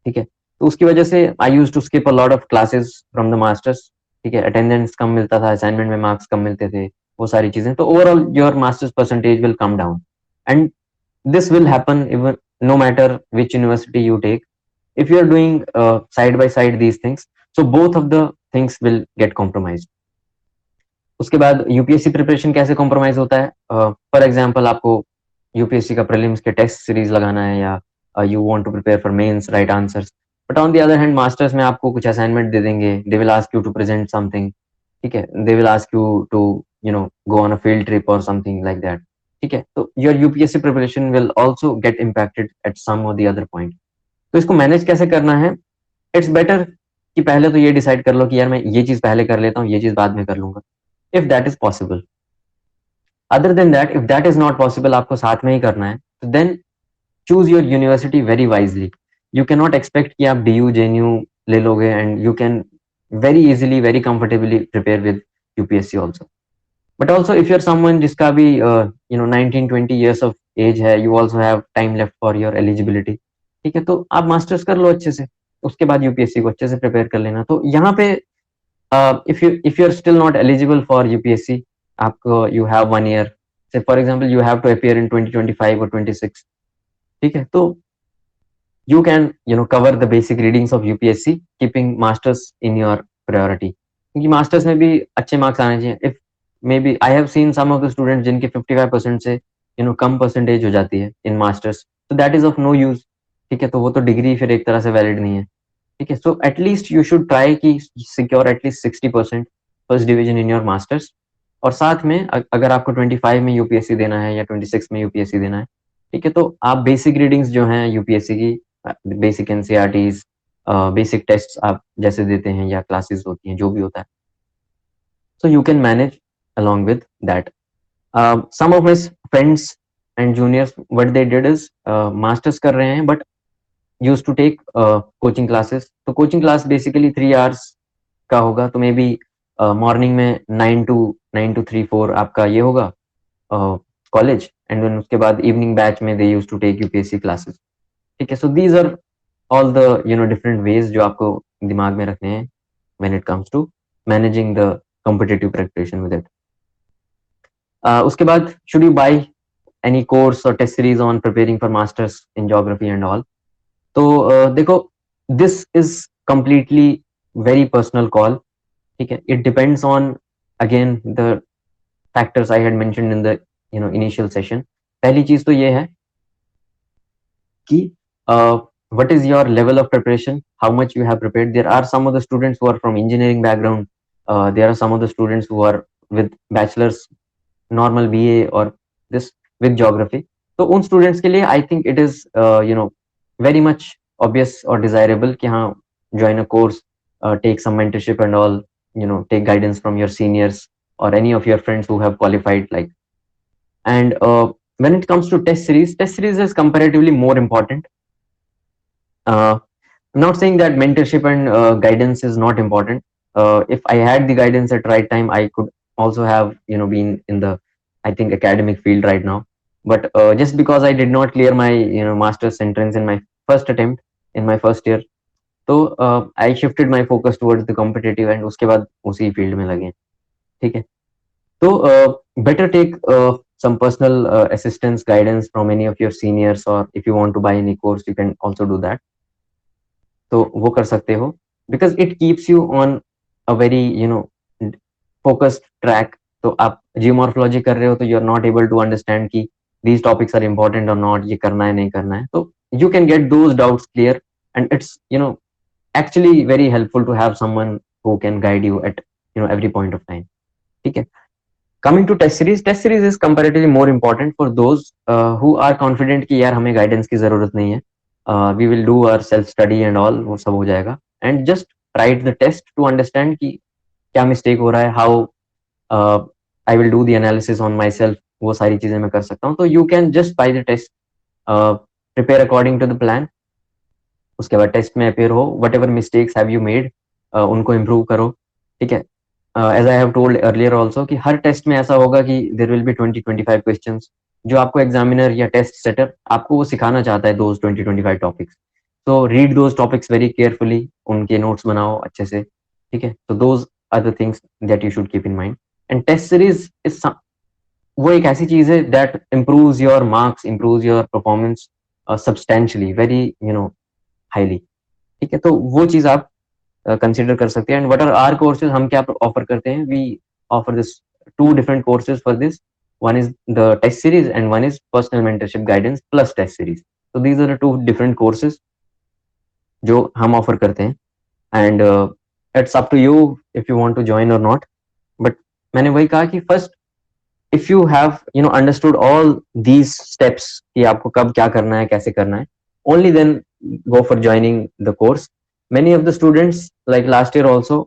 ठीक है, तो उसकी वजह से I use to skip a lot of classes from the masters. ठीक है, अटेंडेंस कम मिलता था, असाइनमेंट में मार्क्स कम मिलते थे, वो सारी चीजें. तो overall your masters percentage will come down, and this will happen even no matter which university you take. If you are doing side by side these things, so both of the things will get compromised. उसके बाद UPSC preparation कैसे compromise होता है. For example आपको UPSC का prelims के test series लगाना है, या you want to prepare for mains write answers, but on the other hand masters में आपको कुछ असाइनमेंट दे देंगे, they will ask you to present something. ठीक है, they will ask you to go on a field trip और something like that. ठीक है, तो your UPSC preparation will also get impacted at some और द अदर पॉइंट. तो इसको manage कैसे करना है. इट्स बेटर कि पहले तो ये डिसाइड कर लो कि यार मैं ये चीज पहले कर लेता हूँ, ये चीज बाद में कर लूंगा, if that is possible. Other than that, if that is not possible, आपको साथ में ही करना है, तो then choose your university very wisely. You cannot expect कि आप DU, JNU ले लोगे and you can very easily, very comfortably prepare with UPSC also. But also if you're someone जिसका भी 19-20 years of age है, you also have time left for your eligibility. ठीक है, तो आप मास्टर्स कर लो अच्छे से, उसके बाद यूपीएससी को अच्छे से प्रिपेयर कर लेना. तो यहाँ पे if you're still not eligible for UPSC, आपको you have 1 year. Say for example you have to appear in 2025 or 26. ठीक है, तो you can cover the basic readings of UPSC keeping masters in your priority, क्योंकि masters में भी अच्छे marks आने चाहिए. if maybe I have seen some of the students जिनके 55% से कम परसेंटेज हो जाती है in masters, so that is of no use. ठीक है, तो वो तो डिग्री फिर एक तरह से वैलिड नहीं है. ठीक है, so at least you should try कि secure at least 60% first division in your masters. और साथ में अगर आपको 25 में यूपीएससी देना है या 26 में यूपीएससी देना है, ठीक है, तो आप बेसिक रीडिंग्स जो हैं यूपीएससी की, बेसिक एनसीईआरटीज, बेसिक टेस्ट आप जैसे देते हैं या क्लासेस होती हैं जो भी होता है, so you can manage along with that. Some of my friends and juniors, what they did is masters कर रहे हैं but used to take coaching classes. तो coaching class basically 3 hours का होगा, तो मे बी मॉर्निंग में 9 to 3 4 आपका ये होगा कॉलेज, एंड देन उसके बाद इवनिंग बैच में they use to take UPSC classes. ठीक है, so these are all the different ways जो आपको दिमाग में रखने हैं when it comes to managing the competitive preparation with it. उसके बाद should you buy any course और test series on preparing for masters in geography and all. तो देखो this is completely very personal call. ठीक है, it depends on again the factors I had mentioned in the initial session. पहली चीज तो ये है कि what is your level of preparation, how much you have prepared. There are some of the students who are from engineering background, there are some of the students who are with bachelor's normal BA or this with geography. तो उन students के लिए I think it is very much obvious or desirable कि हाँ join a course, take some mentorship and all, take guidance from your seniors or any of your friends who have qualified like. And when it comes to test series is comparatively more important. I'm not saying that mentorship and guidance is not important. If I had the guidance at right time, I could also have been in the I think academic field right now. But just because I did not clear my master's entrance in my first attempt in my first year, तो I shifted my focus towards the competitive and उसके बाद उसी field में लगे. ठीक है. तो better take some personal assistance guidance from any of your seniors, or if you want to buy any course you can also do that. तो वो कर सकते हो, because it keeps you on a very focused track. तो आप geomorphology कर रहे हो तो you are not able to understand कि these topics are important or not, ये करना है नहीं करना है, तो you can get those doubts clear, and it's actually very helpful to have someone who can guide you at every point of time. ठीक है. Coming to test series is comparatively more important for those who are confident कि यार हमें guidance की जरूरत नहीं है, we will do our self study and all, वो सब हो जाएगा, and just write the test to understand कि क्या mistake हो रहा है, how I will do the analysis on myself, वो सारी चीजें मैं कर सकता हूँ. तो you can just buy the test, prepare according to the plan. उसके बाद टेस्ट में अपेयर हो, whatever mistakes have you made उनको इम्प्रूव करो. ठीक है. As I have told earlier also कि हर टेस्ट में ऐसा होगा कि देर विल बी 20-25 क्वेश्चंस जो आपको एग्जामिनर या टेस्ट सेटर आपको वो सिखाना चाहता है, दोज 20-25 टॉपिक्स. तो read those topics very carefully, उनके नोट्स बनाओ अच्छे से. ठीक है. तो those are the things that you should keep in mind. And test series is वो एक ऐसी चीज है that improves your marks, improves your performance substantially, very highly. ठीक है. तो वो चीज आप कंसिडर कर सकते हैं. And what are our courses, हम क्या ऑफर करते हैं, we offer this two different courses for this. One is the test series and one is personal mentorship guidance plus test series. तो these are the two different courses जो हम offer करते हैं. And it's up to you if you want to join और not. But मैंने वही कहा कि first, if you have understood all these steps कि आपको कब क्या करना है, कैसे करना है, only then go for joining the course. Many of the students, like last year also,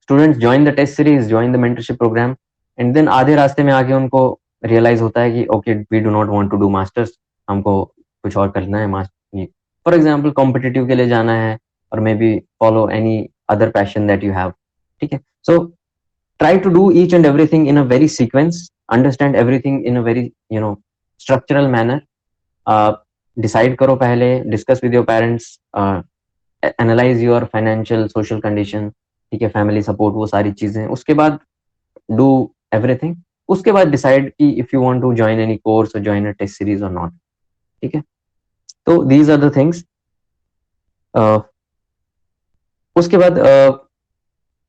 students join the test series, join the mentorship program, and then आधे रास्ते में आके उनको realize होता है कि okay, we do not want to do masters, हमको कुछ और करना है. मास्टर फॉर एग्जाम्पल कॉम्पिटिटिव के लिए जाना है, और may be follow any other passion that you have. ठीक है. सो try to do each and everything in a very sequence, understand everything in a very structural manner. Decide करो पहले, discuss with your parents, analyze your financial social condition. ठीक है. family support, वो सारी चीजें. उसके बाद do everything. उसके बाद decide कि if you want to join any course or join a test series or not. ठीक है. तो these are the things. उसके बाद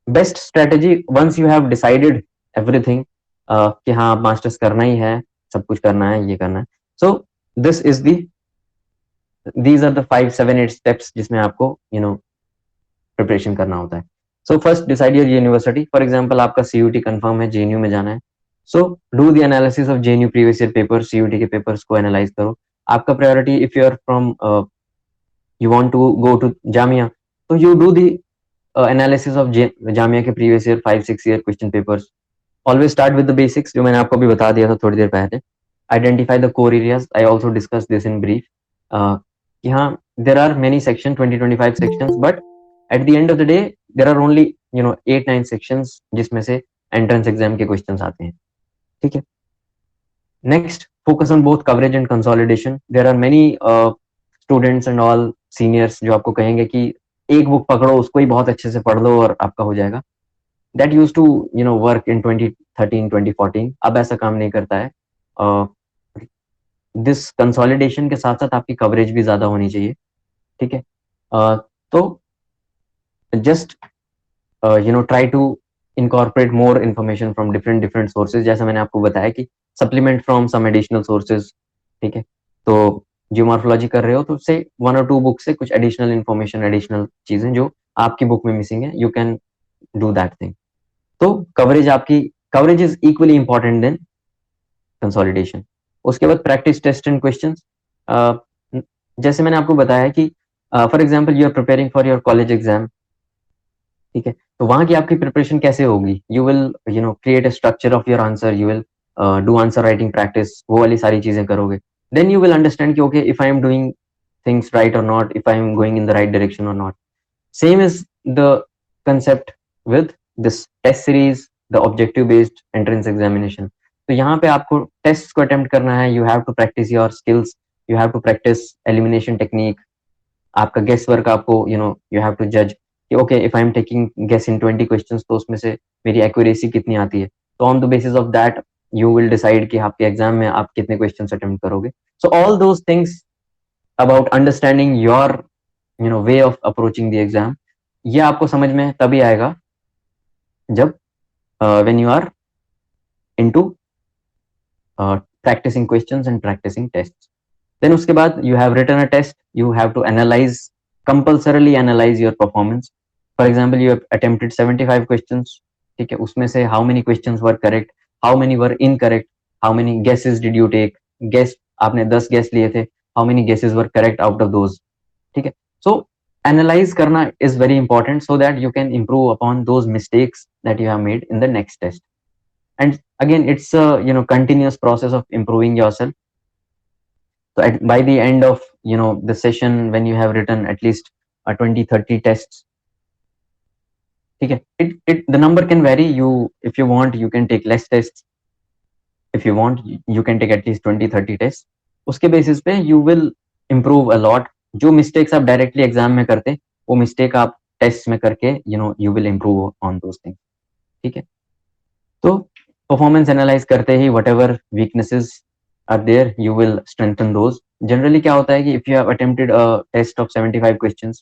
best strategy, once you have decided everything कि हाँ मास्टर्स करना ही है, सब कुछ करना है, ये करना है. So this is these are the 5-7-8 steps जिसमें आपको प्रिपरेशन करना होता है. So first decide your university. For example आपका सीयूटी कंफर्म है, जेएनयू में जाना है. So do the analysis of JNU previous year paper, CUT के पेपर्स को एनालाइज करो. आपका priority, if you are from you want to go to Jamia, so you do the analysis of Jamia के previous year 5-6 year question papers. Always start with the basics, जो मैंने आपको अभी बता दिया था थोड़ी देर पहले. Identify the core areas. I also discussed this in brief. कि हाँ, there are many sections, 20-25 sections, but at the end of the day there are only 8-9 sections जिसमें से entrance exam के questions आते हैं. ठीक है. Next, focus on both coverage and consolidation. There are many students and all seniors जो आपको कहेंगे कि एक बुक पकड़ो, उसको ही बहुत अच्छे से पढ़ लो और आपका हो जाएगा. That used to work in 2013-2014. अब ऐसा काम नहीं करता है. दिस कंसोलिडेशन के साथ साथ आपकी कवरेज भी ज्यादा होनी चाहिए. ठीक है. तो just try to incorporate more information from different sources. जैसा मैंने आपको बताया कि supplement from some additional sources. ठीक है. तो जियोमॉर्फोलॉजी कर रहे हो तो से 1 or 2 बुक से कुछ एडिशनल इन्फॉर्मेशन, एडिशनल चीजें जो आपकी बुक में मिसिंग है, you can do that thing. तो coverage is equally important then consolidation. उसके बाद प्रैक्टिस टेस्ट एंड क्वेश्चंस. जैसे मैंने आपको बताया कि for example you are preparing for your college exam. ठीक है. तो वहां की आपकी प्रिपरेशन कैसे होगी? You will create a structure of your answer, you will do answer writing practice, वो वाली सारी चीजें करोगे. Then you will understand कि okay, if I am doing things right or not, if I am going in the right direction or not. Same is the concept with this test series, the objective based entrance examination. तो यहाँ पे आपको test को attempt करना है, you have to practise your skills, you have to practise elimination technique, आपका guess work आपको you have to जज कि okay if I am taking guess in 20 questions तो उसमें से मेरी एक्यूरेसी कितनी आती है, तो on the basis of that you will decide कि आपके एग्जाम में आप कितने क्वेश्चंस अटेम्प्ट करोगे. So all those things about understanding your way of approaching the exam, ये आपको समझ में तभी आएगा जब when you are into practicing questions and practicing tests. Then उसके बाद you have written a test, you have to analyze, compulsorily analyze your performance. For example, you have attempted 75 questions, ठीक है, उसमें से how many questions were correct, how many were incorrect, how many guesses did you take, guess आपने 10 guess लिए थे, how many guesses were correct out of those, ठीक है. So analyze करना is very important so that you can improve upon those mistakes that you have made in the next test. And again, it's a continuous process of improving yourself. So by the end of the session, when you have written at least 20-30 tests, okay, the number can vary. If you want, you can take less tests. If you want, you can take at least 20-30 tests. उसके basis पे you will improve a lot. जो mistakes आप directly exam में करते, वो mistake आप tests में करके you will improve on those things. ठीक है. तो performance analyze करते ही whatever weaknesses are there, you will strengthen those. Generally क्या होता है कि if you have attempted a test of 75 questions,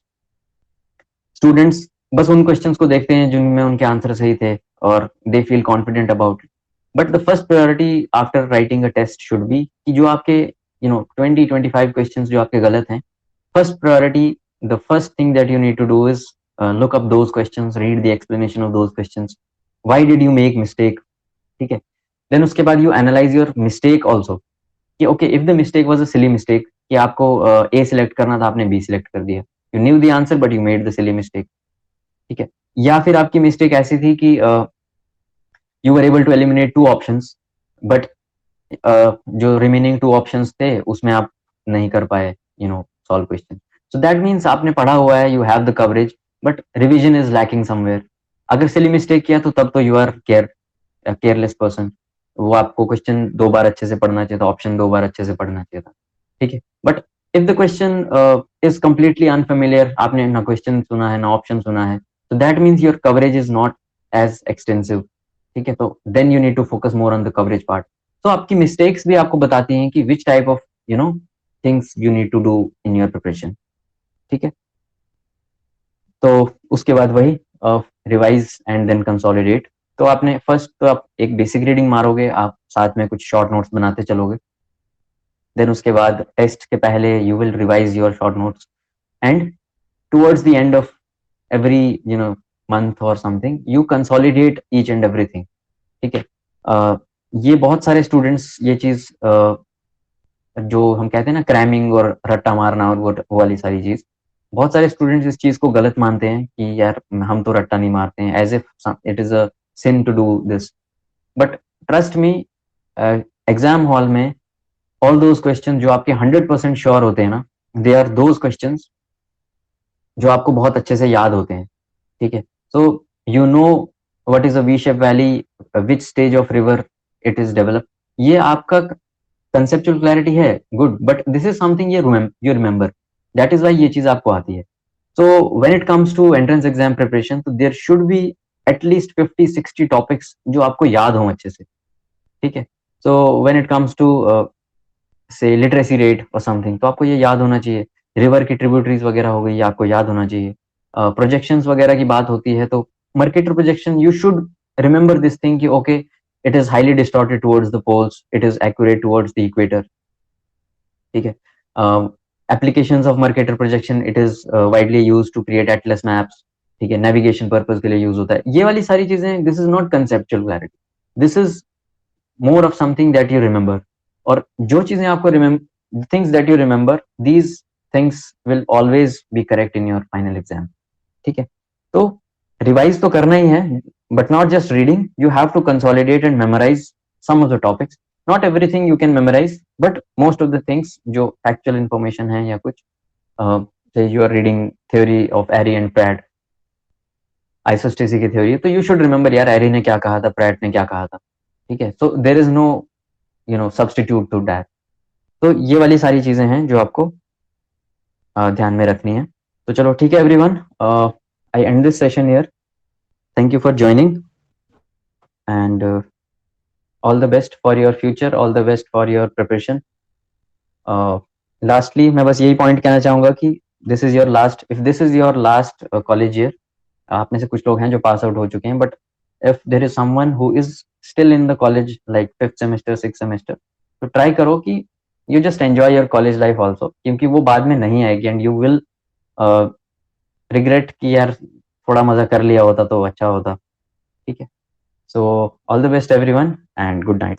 students बस उन questions को देखते हैं जिनमें उनके आंसर सही थे और they feel confident about it. But the first priority after writing a test should be कि जो आपके 20-25 questions जो आपके गलत हैं, first priority, the first thing that you need to do is look up those questions, read the explanation of those questions. Why did you make mistake? ठीक है. Then उसके बाद you analyze your mistake also कि okay if the mistake was a silly mistake कि आपको ए select करना था, आपने बी सिलेक्ट कर दिया, you knew the answer but you made the silly mistake. ठीक है. या फिर आपकी मिस्टेक ऐसी थी कि you were able to eliminate 2 options but जो रिमेनिंग 2 ऑप्शंस थे उसमें आप नहीं कर पाए solve question. So that means आपने पढ़ा हुआ है, you have the coverage, but revision is lacking somewhere. अगर सिली मिस्टेक किया तो तब तो यू आर केयरलेस पर्सन. वो आपको क्वेश्चन 2 बार अच्छे से पढ़ना चाहिए था, ऑप्शन 2 बार अच्छे से पढ़ना चाहिए था. ठीक है. But if the question is completely unfamiliar, आपने ना क्वेश्चन सुना है ना ऑप्शन सुना है, तो that means your coverage is not as extensive. ठीक है. तो then you need to focus more on the coverage part. तो आपकी मिस्टेक्स भी आपको बताती हैं कि which type of things you need to do in your preparation. ठीक है. तो उसके बाद वही रिवाइज एंड देन कंसोलिडेट. तो आपने फर्स्ट तो आप एक बेसिक रीडिंग मारोगे, आप साथ में कुछ शॉर्ट नोट्स बनाते चलोगे. देन उसके बाद टेस्ट के पहले you will revise your short notes and towards the end of every month और something you consolidate each and everything. ठीक है. ये बहुत सारे स्टूडेंट्स ये चीज जो हम कहते हैं ना क्रैमिंग और रट्टा मारना और वो वाली सारी चीज, बहुत सारे स्टूडेंट्स इस चीज को गलत मानते हैं कि यार हम तो रट्टा नहीं मारते हैं, as if it is a sin to do this. But trust me, exam hall में all those questions जो आपके 100% श्योर होते हैं ना, they are those questions जो आपको बहुत अच्छे से याद होते हैं. ठीक है. So you know what is a V-shaped valley, which stage of river it is developed. ये आपका conceptual clarity है, good, but this is something you remember. That is why ये चीज आपको आती है. So when it comes to entrance exam preparation, so there should be at least 50-60 topics जो आपको याद हों अच्छे से. ठीक है. So when it comes to say literacy rate और समथिंग, तो आपको ये याद होना चाहिए. रिवर की ट्रिब्यूटरीज वगैरह हो गई, ये आपको याद होना चाहिए. प्रोजेक्शंस वगैरह की बात होती है तो Mercator projection you should remember this thing कि okay it is highly distorted towards the poles, it is accurate towards the equator. ठीक है. Applications of Mercator projection, it is widely used to create atlas maps. ठीक है. Navigation purpose के लिए use होता है. ये वाली सारी चीजें, this is not conceptual clarity, this is more of something that you remember. और जो चीजें आपको things that you remember, these things will always be correct in your final exam. ठीक है. तो रिवाइज तो करना ही है, but not just reading, you have to consolidate and memorise some of the topics. Not everything you can memorise, but most of the things जो factual information है या कुछ, you are reading theory of Airy and Pratt, isostasy की theory, तो you should remember यार Airy ने क्या कहा था, प्रैट ने क्या कहा था. ठीक है, so there is no substitute to that. तो ये वाली सारी चीजें हैं जो आपको ध्यान में रखनी है। तो चलो ठीक है everyone, I and this session here. Thank you for joining and all the best for your future, all the best for your preparation. Lastly मैं बस यही पॉइंट कहना चाहूंगा कि this is your last, if this is your last college year, आप में से कुछ लोग हैं जो पास आउट हो चुके हैं, but if there is someone who is still in the college like 5th semester 6th semester, तो ट्राई करो कि you just enjoy your college life also, क्योंकि वो बाद में नहीं आएगी एंड यू विल रिग्रेट कि यार थोड़ा मजा कर लिया होता तो अच्छा होता। ठीक है, so all the best everyone and good night.